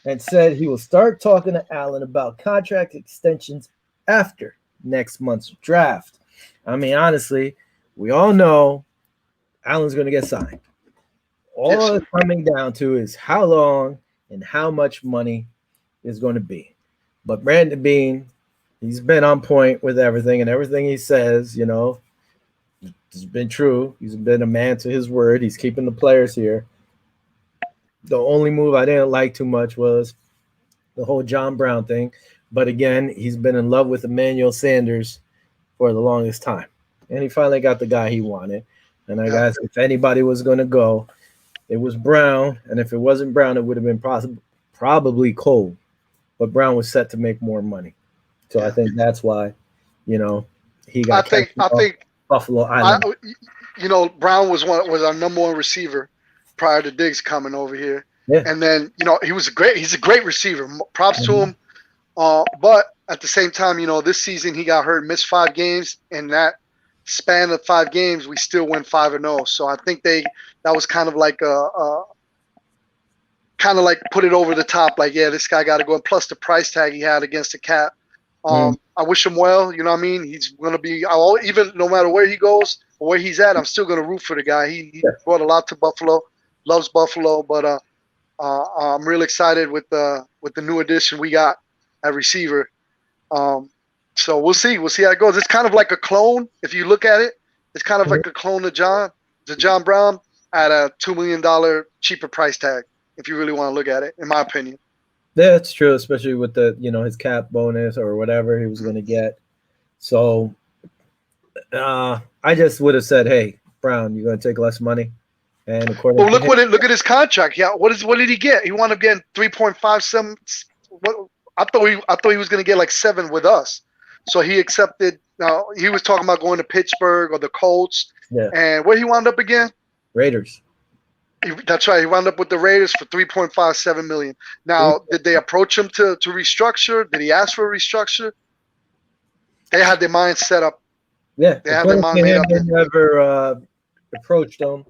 Speaker 1: and said he will start talking to Allen about contract extensions after next month's draft. I mean, honestly, we all know Allen's going to get signed. All it's coming down to is how long and how much money is going to be. But Brandon Beane, he's been on point with everything, and everything he says, it's been true. He's been a man to his word. He's keeping the players here. The only move I didn't like too much was the whole John Brown thing. But again, he's been in love with Emmanuel Sanders for the longest time. And he finally got the guy he wanted. And I guess if anybody was going to go, it was Brown. And if it wasn't Brown, it would have been probably Cole. But Brown was set to make more money. So I think that's why, he got
Speaker 2: I think
Speaker 1: Buffalo Island.
Speaker 2: Brown was our number one receiver prior to Diggs coming over here. Yeah. And then, he's a great receiver. Props to him. But at the same time, this season he got hurt, missed 5 games, and that span of 5 games, we still went 5-0. So I think that was kind of like put it over the top. Like, yeah, this guy got to go. And plus the price tag he had against the cap. I wish him well. You know what I mean? He's going to be even no matter where he goes or where he's at. I'm still going to root for the guy. He brought a lot to Buffalo. Loves Buffalo, but I'm real excited with the new addition we got at receiver. So we'll see how it goes. It's kind of like a clone. If you look at it, it's kind of like a clone of John Brown at a $2 million cheaper price tag. If you really want to look at it, in my opinion.
Speaker 1: Yeah, it's true, especially with the his cap bonus or whatever he was going to get. So I just would have said, "Hey, Brown, you're going to take less money." And according
Speaker 2: look at his contract. Yeah, what did he get? He wound up getting 3.57. I thought he was going to get like 7 with us. So he accepted. Now he was talking about going to Pittsburgh or the Colts.
Speaker 1: Yeah.
Speaker 2: And where he wound up again?
Speaker 1: Raiders.
Speaker 2: That's right. He wound up with the Raiders for $3.57 million. Now, did they approach him to restructure? Did he ask for a restructure? They had their mind set up.
Speaker 1: Yeah,
Speaker 2: they have their mind made up.
Speaker 1: Never approached him.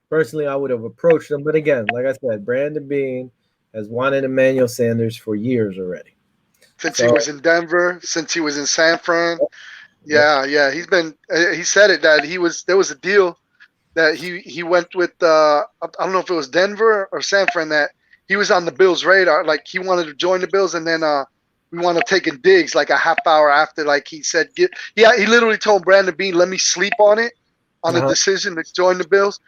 Speaker 1: Personally, I would have approached him, but again, like I said, Brandon Beane has wanted Emmanuel Sanders for years already.
Speaker 2: Since he was in Denver, since he was in San Fran. Yeah. He said it that there was a deal that he went with I don't know if it was Denver or San Fran, that he was on the Bills' radar. Like he wanted to join the Bills, and then we wound up taking Diggs like a half hour after. Like he said, he literally told Brandon Beane, "Let me sleep on it, on the decision to join the Bills."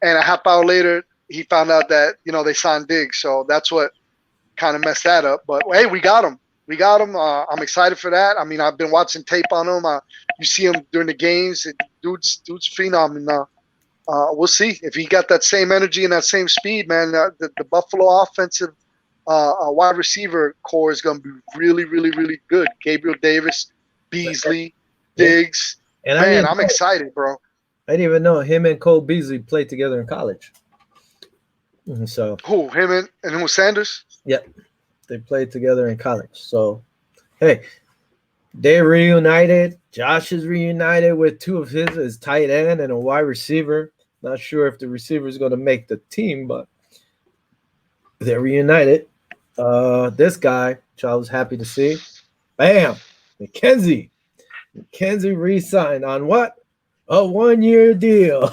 Speaker 2: and a half hour later he found out that they signed Diggs. So that's what kind of messed that up. But hey, we got him. We got him. I'm excited for that. I mean, I've been watching tape on him. You see him during the games. Dude's phenomenal. We'll see if he got that same energy and that same speed, man. The Buffalo offensive wide receiver core is going to be really, really, really good. Gabriel Davis, Beasley, Diggs.
Speaker 1: And
Speaker 2: man, I'm excited, bro.
Speaker 1: I didn't even know him and Cole Beasley played together in college. So
Speaker 2: who? Him and who? Sanders?
Speaker 1: Yep, they played together in college. So hey, they reunited. Josh is reunited with two of his tight end and a wide receiver. Not sure if the receiver is going to make the team, but they're reunited. This guy, which I was happy to see, bam, McKenzie re-signed on what? A 1-year deal.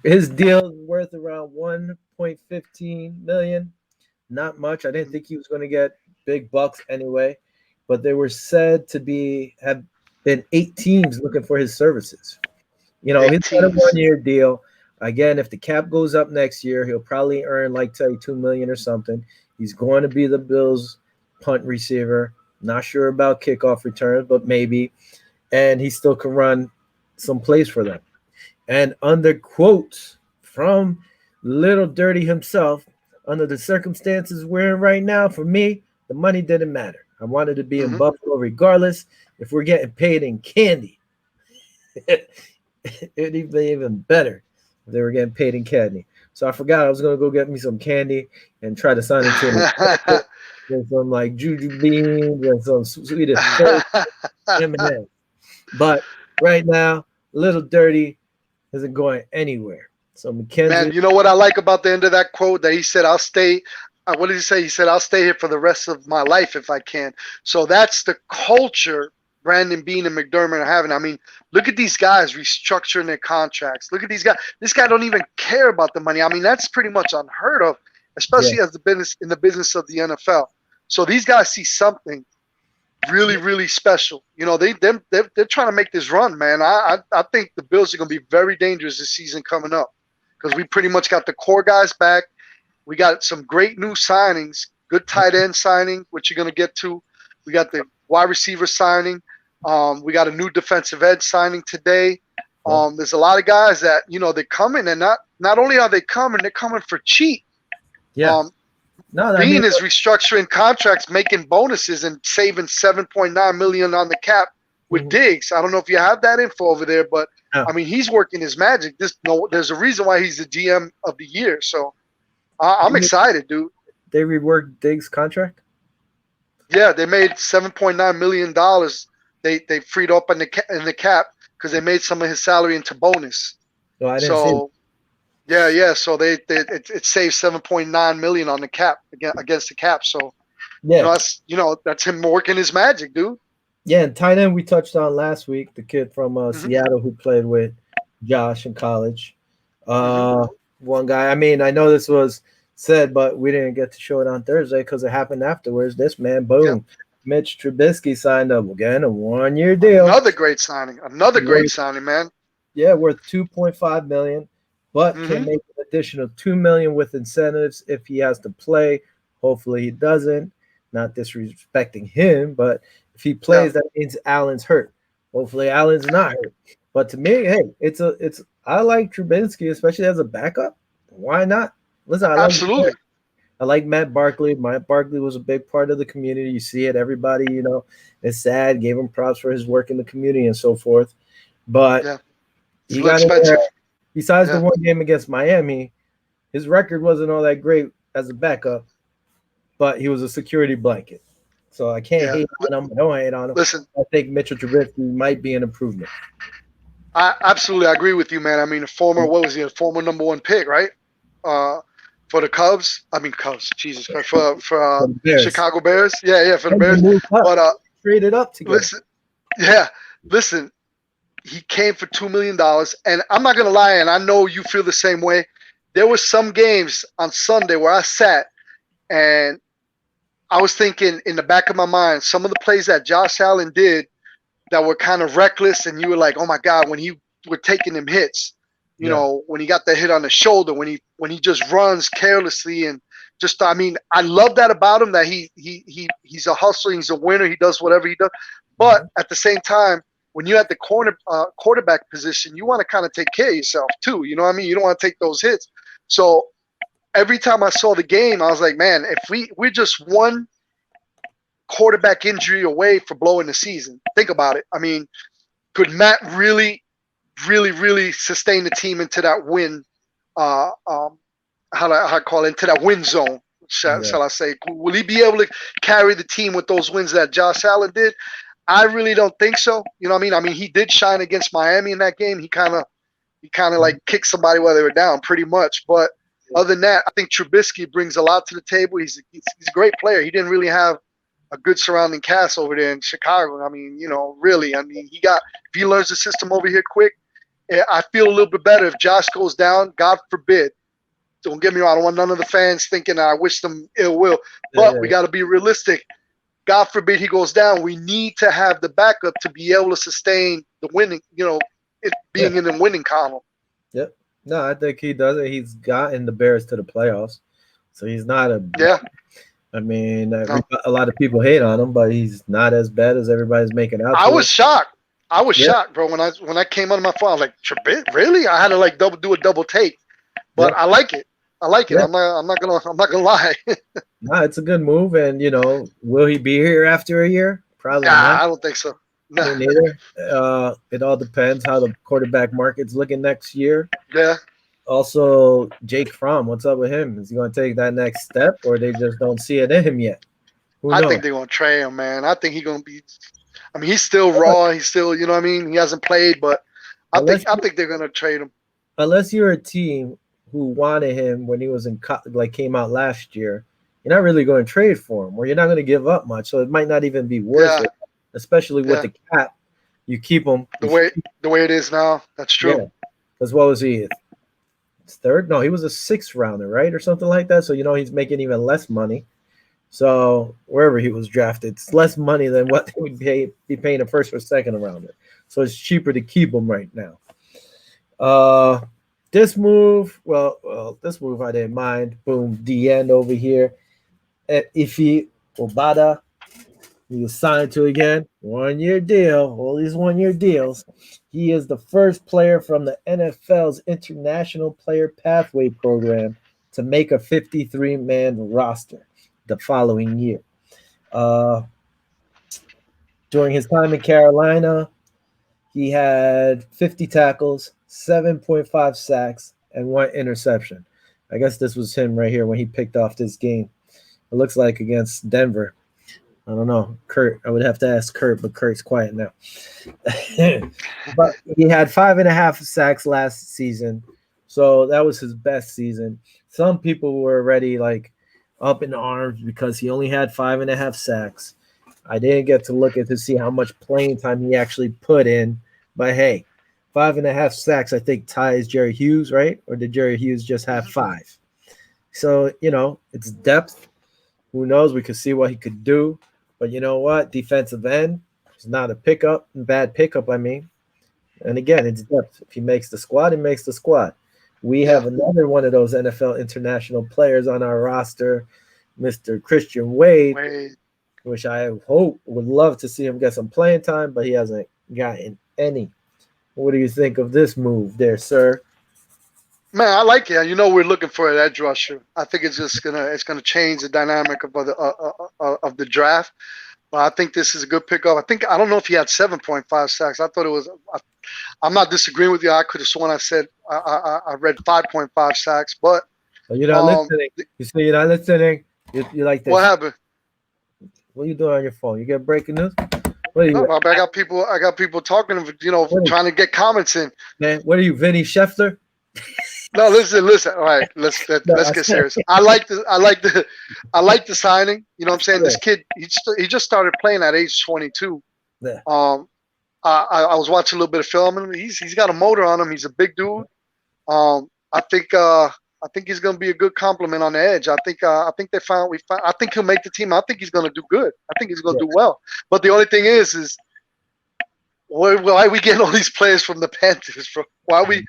Speaker 1: His deal is worth around $1.15 million. Not much. I didn't think he was going to get big bucks anyway, but there were said to have been 8 teams looking for his services. He's got a 1-year deal. Again, if the cap goes up next year, he'll probably earn like $2 million or something. He's going to be the Bills' punt receiver. Not sure about kickoff returns, but maybe. And he still can run some plays for them. And under quotes from Little Dirty himself, under the circumstances we're in right now, for me, the money didn't matter. I wanted to be in Buffalo regardless. If we're getting paid in candy, it'd be even better if they were getting paid in candy. So I forgot I was going to go get me some candy and try to sign into and some like Juju beans and some sweet M&M. But right now, Little Dirty isn't going anywhere. So McKenzie,
Speaker 2: man, you know what I like about the end of that quote that he said, "I'll stay." What did he say? He said, "I'll stay here for the rest of my life if I can." So that's the culture Brandon Beane and McDermott are having. I mean, look at these guys restructuring their contracts. Look at these guys. This guy don't even care about the money. I mean, that's pretty much unheard of, especially as in the business of the NFL. So these guys see something really, really special. They're trying to make this run, man. I think the Bills are going to be very dangerous this season coming up because we pretty much got the core guys back. We got some great new signings, good tight end signing, which you're going to get to. We got the wide receiver signing. We got a new defensive end signing today. There's a lot of guys that, they're coming, and not only are they coming, they're coming for cheap.
Speaker 1: Yeah.
Speaker 2: Bean is restructuring contracts, making bonuses, and saving $7.9 million on the cap with Diggs. I don't know if you have that info over there, but I mean, he's working his magic. There's a reason why he's the GM of the year. So I'm excited, dude.
Speaker 1: They reworked Diggs' contract?
Speaker 2: Yeah, they made $7.9 million. They freed up in the cap because they made some of his salary into bonus.
Speaker 1: No, I didn't see it.
Speaker 2: Yeah. So it saved $7.9 million on the cap against the cap. So that's him working his magic, dude.
Speaker 1: Yeah, and tight end we touched on last week, the kid from Seattle who played with Josh in college. One guy. I mean, I know this was said, but we didn't get to show it on Thursday because it happened afterwards. This man, boom. Yep. Mitch Trubisky signed up again, a 1-year deal.
Speaker 2: Another great signing, man.
Speaker 1: Yeah, worth $2.5 million, but can make an additional $2 million with incentives if he has to play. Hopefully he doesn't. Not disrespecting him, but if he plays, that means Allen's hurt. Hopefully Allen's not hurt. But to me, hey, I like Trubisky, especially as a backup. Why not? Listen,
Speaker 2: absolutely.
Speaker 1: I like Matt Barkley. Matt Barkley was a big part of the community. You see it. Everybody, is sad. Gave him props for his work in the community and so forth. But he got expensive. Besides the one game against Miami, his record wasn't all that great as a backup, but he was a security blanket. So I can't hate on him. I don't hate on him.
Speaker 2: Listen,
Speaker 1: I think Mitchell Trubisky might be an improvement.
Speaker 2: I absolutely agree with you, man. I mean, a former number 1 pick, right? For the Cubs. I mean, Cubs. Jesus Christ. For Chicago Bears. Yeah, for the Bears. But
Speaker 1: traded up together.
Speaker 2: Listen. He came for $2 million, and I'm not gonna lie, and I know you feel the same way. There were some games on Sunday where I sat and I was thinking in the back of my mind, some of the plays that Josh Allen did that were kind of reckless, and you were like, oh my God, when he were taking them hits. You know, when he got the hit on the shoulder, when he just runs carelessly and just, I mean, I love that about him, that he's a hustler, he's a winner, he does whatever he does. But at the same time, when you're at the quarterback position, you want to kind of take care of yourself too. You know what I mean? You don't want to take those hits. So every time I saw the game, I was like, man, if we're just one quarterback injury away for blowing the season. Think about it. I mean, could Matt really sustain the team into that win? How do I call it, into that win zone? Shall I say? Will he be able to carry the team with those wins that Josh Allen did? I really don't think so. You know what I mean? I mean, he did shine against Miami in that game. He kind of like kicked somebody while they were down, pretty much. But other than that, I think Trubisky brings a lot to the table. He's a great player. He didn't really have a good surrounding cast over there in Chicago. I mean, you know, really. I mean, if he learns the system over here quick, I feel a little bit better if Josh goes down. God forbid. Don't get me wrong. I don't want none of the fans thinking I wish them ill will. But we got to be realistic. God forbid he goes down. We need to have the backup to be able to sustain the winning, you know, it being in the winning column.
Speaker 1: Yep. No, I think he does it. He's gotten the Bears to the playoffs. So he's not a I mean, a lot of people hate on him, but he's not as bad as everybody's making out.
Speaker 2: I was shocked. I was shocked, bro. When I came on my phone, I was like, really? I had to like do a double take. But I like it. I like it. I'm not gonna lie.
Speaker 1: No, it's a good move, and you know, will he be here after a year? Probably not.
Speaker 2: I don't think so.
Speaker 1: Me neither. It all depends how the quarterback market's looking next year.
Speaker 2: Yeah.
Speaker 1: Also, Jake Fromm, what's up with him? Is he going to take that next step, or they just don't see it in him yet?
Speaker 2: I think they're going to trade him, man. I think he's going to be. I mean, he's still raw. He's still, you know what I mean? He hasn't played, but I think they're going to trade him.
Speaker 1: Unless you're a team who wanted him when he was came out last year, you're not really going to trade for him, or you're not going to give up much. So it might not even be worth it, especially with the cap. You keep him
Speaker 2: the way it is now. That's true.
Speaker 1: Because what was he? Third? No, he was a 6th rounder, right? Or something like that. So, you know, he's making even less money. So wherever he was drafted, it's less money than what they would be paying a 1st or 2nd rounder. So it's cheaper to keep him right now. This move I didn't mind. Boom, the end over here. Ife Obada, he was signed to again. 1-year deal. All these 1-year deals. He is the first player from the NFL's International Player Pathway Program to make a 53-man roster the following year. During his time in Carolina, he had 50 tackles, 7.5 sacks, and 1 interception. I guess this was him right here when he picked off this game. It looks like against Denver. I don't know. Kurt, I would have to ask Kurt, but Kurt's quiet now. But he had 5.5 sacks last season. So that was his best season. Some people were already like up in arms because he only had 5.5 sacks. I didn't get to look at to see how much playing time he actually put in. But hey, 5.5 sacks, I think, ties Jerry Hughes, right? Or did Jerry Hughes just have 5? So, you know, it's depth. Who knows? We could see what he could do. But you know what? Defensive end is not a bad pickup, I mean. And again, it's depth. If he makes the squad, he makes the squad. We have another one of those NFL international players on our roster, Mr. Christian Wade, which I would love to see him get some playing time, but he hasn't gotten any. What do you think of this move there, sir?
Speaker 2: Man, I like it. You know, we're looking for an edge rusher. I think it's just gonna change the dynamic of the draft. But I think this is a good pickup. I don't know if he had 7.5 sacks. I thought it was. I'm not disagreeing with you. I could have sworn I said I read 5.5 sacks, but
Speaker 1: you're not listening. You say you're not listening. You like this.
Speaker 2: What happened?
Speaker 1: What are you doing on your phone? You get breaking news? What are you?
Speaker 2: No, I got people talking. You know, trying to get comments in.
Speaker 1: Man, what are you, Vinny Scheffler?
Speaker 2: No, listen. All right, let's get serious. I like the signing. You know what I'm saying? This kid, he just started playing at age 22.
Speaker 1: Yeah.
Speaker 2: I was watching a little bit of film, and he's got a motor on him. He's a big dude. I think he's going to be a good compliment on the edge. I think I think he'll make the team. I think he's going to do good. I think he's going to do well. But the only thing is why are we getting all these players from the Panthers? Why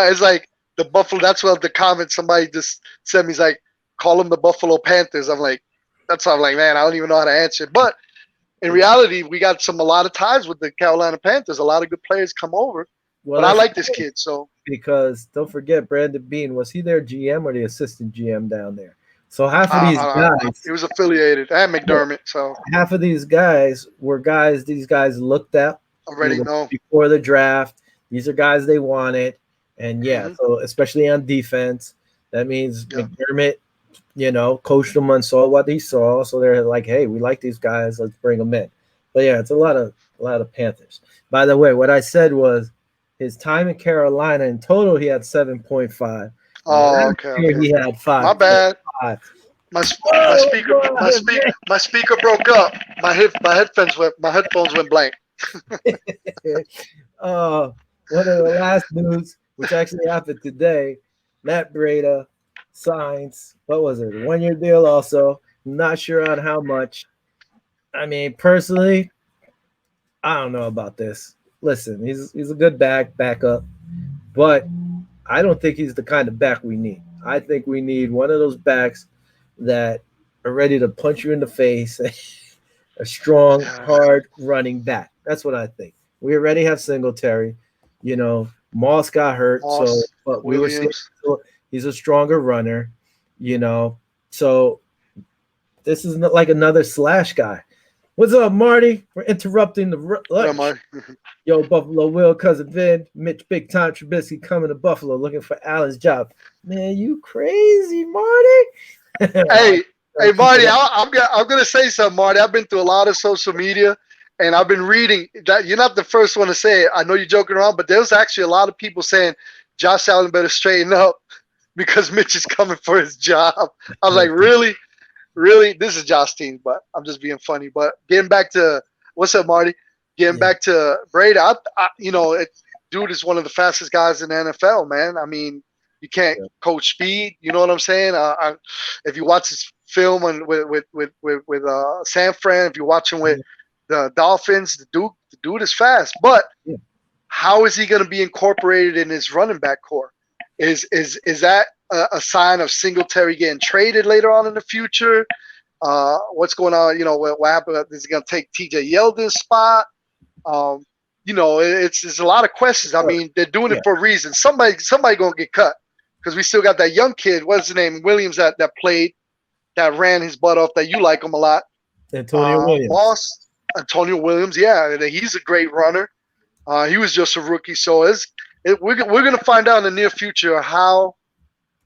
Speaker 2: it's like the Buffalo? That's what the comment somebody just sent me. He's like, call them the Buffalo Panthers. I'm like, that's why I'm like, man, I don't even know how to answer it. But in reality, we got a lot of ties with the Carolina Panthers. A lot of good players come over.
Speaker 1: Well,
Speaker 2: but I like this kid. So
Speaker 1: because don't forget, Brandon Bean, was he their GM or the assistant GM down there? So half of these guys,
Speaker 2: he was affiliated. And McDermott. So
Speaker 1: half of these guys were guys these guys looked at
Speaker 2: already know
Speaker 1: before the draft. These are guys they wanted, and so especially on defense, that means McDermott, coached them and saw what he saw. So they're like, hey, we like these guys, let's bring them in. But yeah, it's a lot of Panthers. By the way, what I said was his time in Carolina in total he had 7.5.
Speaker 2: Oh, okay.
Speaker 1: He had 5.
Speaker 2: My bad. My speaker broke up. My headphones went blank.
Speaker 1: One of the last news, which actually happened today, Matt Breida signs, what was it, a 1-year deal also. Not sure on how much. I mean, personally, I don't know about this. Listen, he's a good backup, but I don't think he's the kind of back we need. I think we need one of those backs that are ready to punch you in the face, a strong, hard running back. That's what I think. We already have Singletary. Moss got hurt, but we were saying he's a stronger runner. So this is not like another slash guy. What's up, Marty? We're interrupting the lunch. Yo, Buffalo Will, Cousin Vin, Mitch Big Time Trubisky coming to Buffalo looking for Allen's job. Man, you crazy, Marty?
Speaker 2: Hey, Marty, I'm gonna say something, Marty. I've been through a lot of social media, and I've been reading that you're not the first one to say it. I know you're joking around, but there's actually a lot of people saying Josh Allen better straighten up because Mitch is coming for his job. I was like, really? Really? This is Josh team, but I'm just being funny. But getting back to what's up, Marty? Getting back to Brady, dude is one of the fastest guys in the NFL, man. I mean, you can't coach speed. You know what I'm saying? If you watch his film with San Fran, if you watch him with the Dolphins, the dude is fast. But how is he going to be incorporated in his running back core? Is that a sign of Singletary getting traded later on in the future? What's going on? What happened? Is he going to take TJ Yeldon's spot? It's a lot of questions. I mean, they're doing it for a reason. Somebody going to get cut because we still got that young kid. What's his name? Williams that played, that ran his butt off. That you like him a lot.
Speaker 1: Antonio Williams.
Speaker 2: Antonio Williams. Yeah, he's a great runner. He was just a rookie, so we're going to find out in the near future how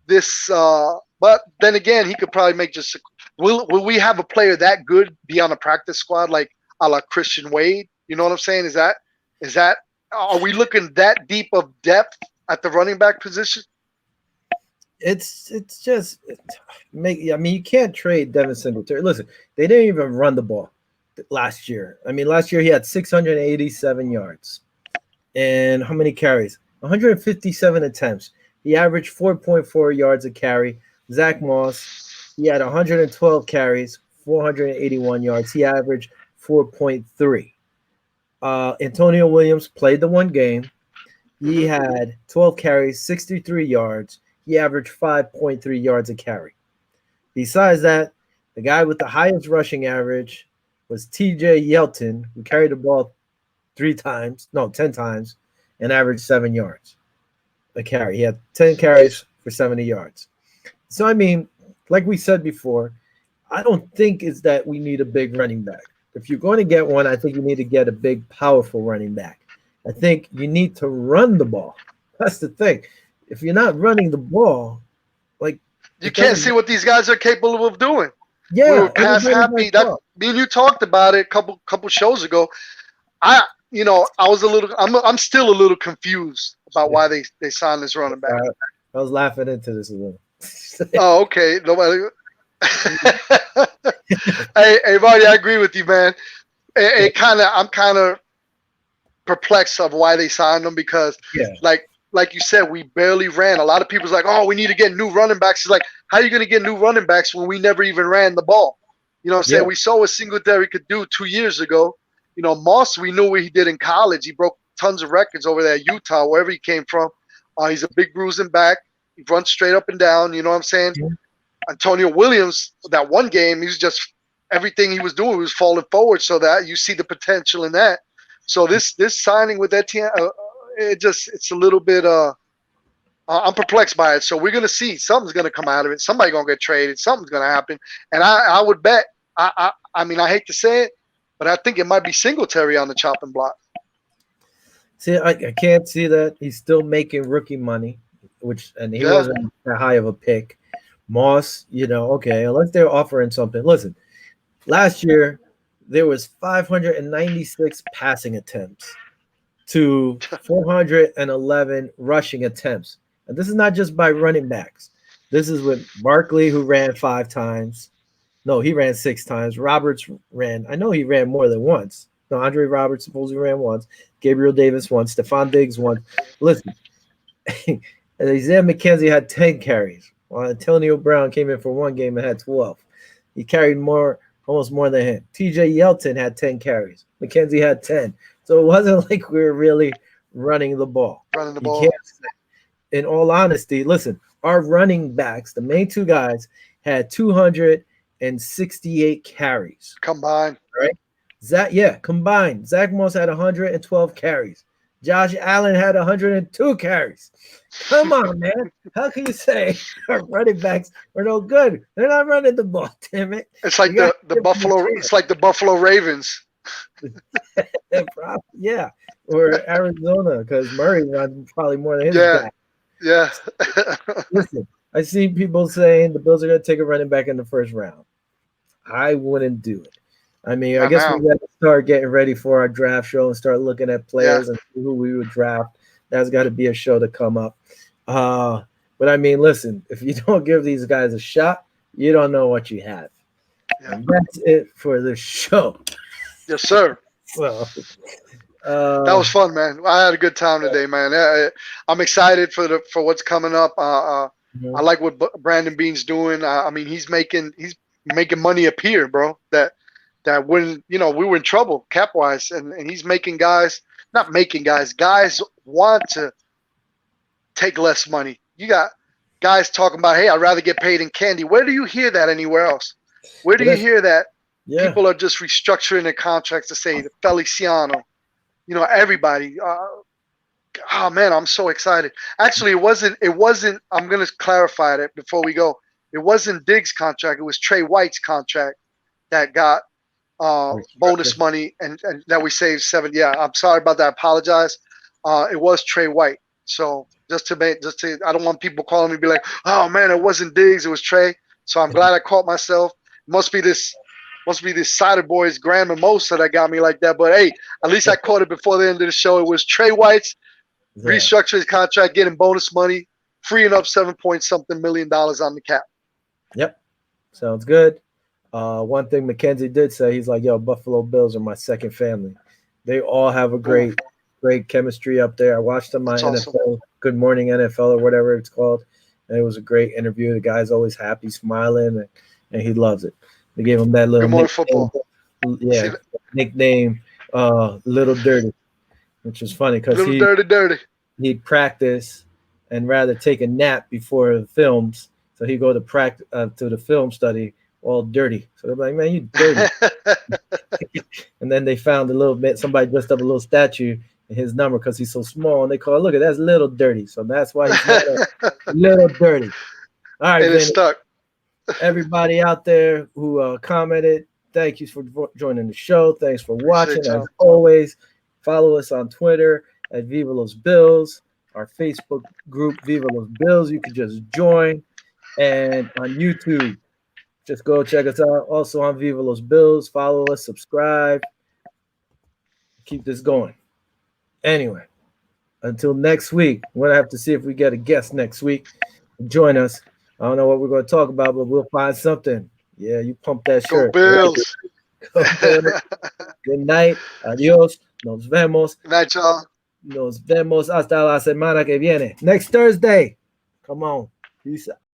Speaker 2: this. But then again, he could probably make just. Will we have a player that good be on a practice squad like a la Christian Wade? You know what I'm saying? Is that are we looking that deep of depth at the running back position?
Speaker 1: It's just you can't trade Devin Singletary. Listen, they didn't even run the ball last year. I mean, last year he had 687 yards. And how many carries? 157 attempts. He averaged 4.4 yards a carry. Zach Moss, he had 112 carries, 481 yards. He averaged 4.3. Antonio Williams played the one game. He had 12 carries, 63 yards. He averaged 5.3 yards a carry. Besides that, the guy with the highest rushing average was TJ Yeldon, who carried the ball 10 times, and averaged 7 yards a carry. He had 10 carries for 70 yards. So, I mean, like we said before, I don't think it's that we need a big running back. If you're going to get one, I think you need to get a big, powerful running back. I think you need to run the ball. That's the thing. If you're not running the ball,
Speaker 2: you can't see what these guys are capable of doing.
Speaker 1: Yeah,
Speaker 2: we were past happy. That me and you talked about it a couple shows ago. I was a little. I'm still a little confused about why they signed this running back.
Speaker 1: I was laughing into this a little.
Speaker 2: Oh, okay. Nobody. Hey, Marty, I agree with you, man. I'm kind of perplexed of why they signed him because, like you said, we barely ran. A lot of people's like, oh, we need to get new running backs. It's like, how are you going to get new running backs when we never even ran the ball? You know what I'm saying? We saw what Singletary could do 2 years ago. Moss, we knew what he did in college. He broke tons of records over there at Utah, wherever he came from. He's a big bruising back. He runs straight up and down. You know what I'm saying? Mm-hmm. Antonio Williams, that one game, he was just everything he was doing was falling forward. So that you see the potential in that. So this signing with Etienne, it's a little bit. I'm perplexed by it. So we're gonna see something's gonna come out of it. Somebody's gonna get traded. Something's gonna happen. And I would bet. I mean, I hate to say it, but I think it might be Singletary on the chopping block.
Speaker 1: See, I can't see that. He's still making rookie money, and he wasn't that high of a pick. Moss, okay, unless they're offering something. Listen, last year there was 596 passing attempts to 411 rushing attempts. And this is not just by running backs. This is with Barkley, who ran 5 times. No, he ran 6 times. Roberts ran. I know he ran more than once. No, Andre Roberts supposedly ran once. Gabriel Davis once. Stephon Diggs once. Listen, Isaiah McKenzie had 10 carries. While Antonio Brown came in for one game and had 12. He carried almost more than him. TJ Yeldon had 10 carries. McKenzie had 10. So it wasn't like we were really running the ball. In all honesty, listen, our running backs, the main 2 guys, had 268 carries.
Speaker 2: Combined.
Speaker 1: Right? Combined. Zach Moss had 112 carries. Josh Allen had 102 carries. Come on, man. How can you say our running backs are no good? They're not running the ball, damn it.
Speaker 2: It's like the Buffalo. It's like the Buffalo Ravens.
Speaker 1: Yeah, or Arizona, because Murray runs probably more than his back.
Speaker 2: Yeah.
Speaker 1: Listen, I see people saying the Bills are going to take a running back in the first round. I wouldn't do it. I mean, I guess we got to start getting ready for our draft show and start looking at players and who we would draft. That's got to be a show to come up. But I mean, listen, if you don't give these guys a shot, you don't know what you have. Yeah. And that's it for the show.
Speaker 2: Yes, sir.
Speaker 1: Well,
Speaker 2: that was fun, man. I had a good time today, man. I'm excited for what's coming up. I like what Brandon Beane's doing. I mean, he's making money appear, bro. That when we were in trouble cap wise, and he's making guys want to take less money. You got guys talking about, hey, I'd rather get paid in candy. Where do you hear that anywhere else? Where do you hear that? Yeah. People are just restructuring their contracts to say Feliciano, everybody. Oh man, I'm so excited. Actually, it wasn't. I'm gonna clarify that before we go. It wasn't Diggs' contract. It was Trey White's contract that got bonus money and that we saved 7. Yeah, I'm sorry about that. I apologize. It was Trey White. So just to I don't want people calling me and be like, oh man, it wasn't Diggs. It was Trey. So I'm glad I caught myself. Must be this Cider Boys Grand Mimosa that got me like that. But hey, at least I caught it before the end of the show. It was Trey White's restructuring his contract, getting bonus money, freeing up $7 million on the cap.
Speaker 1: Yep. Sounds good. One thing McKenzie did say, he's like, yo, Buffalo Bills are my second family. They all have a great chemistry up there. I watched them on NFL, awesome. Good Morning NFL or whatever it's called. And it was a great interview. The guy's always happy, smiling, and he loves it. They gave him that little nickname, Little Dirty, which is funny because he'd practice and rather take a nap before the films. So he'd go to practice to the film study all dirty. So they're like, man, you dirty. And then they found somebody dressed up a little statue in his number because he's so small, and they call it, look, that's Little Dirty. So that's why he's a Little Dirty. All right,
Speaker 2: it is stuck.
Speaker 1: Everybody out there who commented, thank you for joining the show. Thanks for watching. As always, follow us on Twitter at Viva Los Bills, our Facebook group, Viva Los Bills. You can just join. And on YouTube, just go check us out. Also on Viva Los Bills. Follow us, subscribe. Keep this going. Anyway, until next week, we're going to have to see if we get a guest next week. Join us. I don't know what we're going to talk about, but we'll find something. Yeah, you pump that shirt.
Speaker 2: Go Bills.
Speaker 1: Go Bills. Good night. Adios. Nos vemos.
Speaker 2: Good night, y'all.
Speaker 1: Nos vemos hasta la semana que viene. Next Thursday. Come on. Peace out.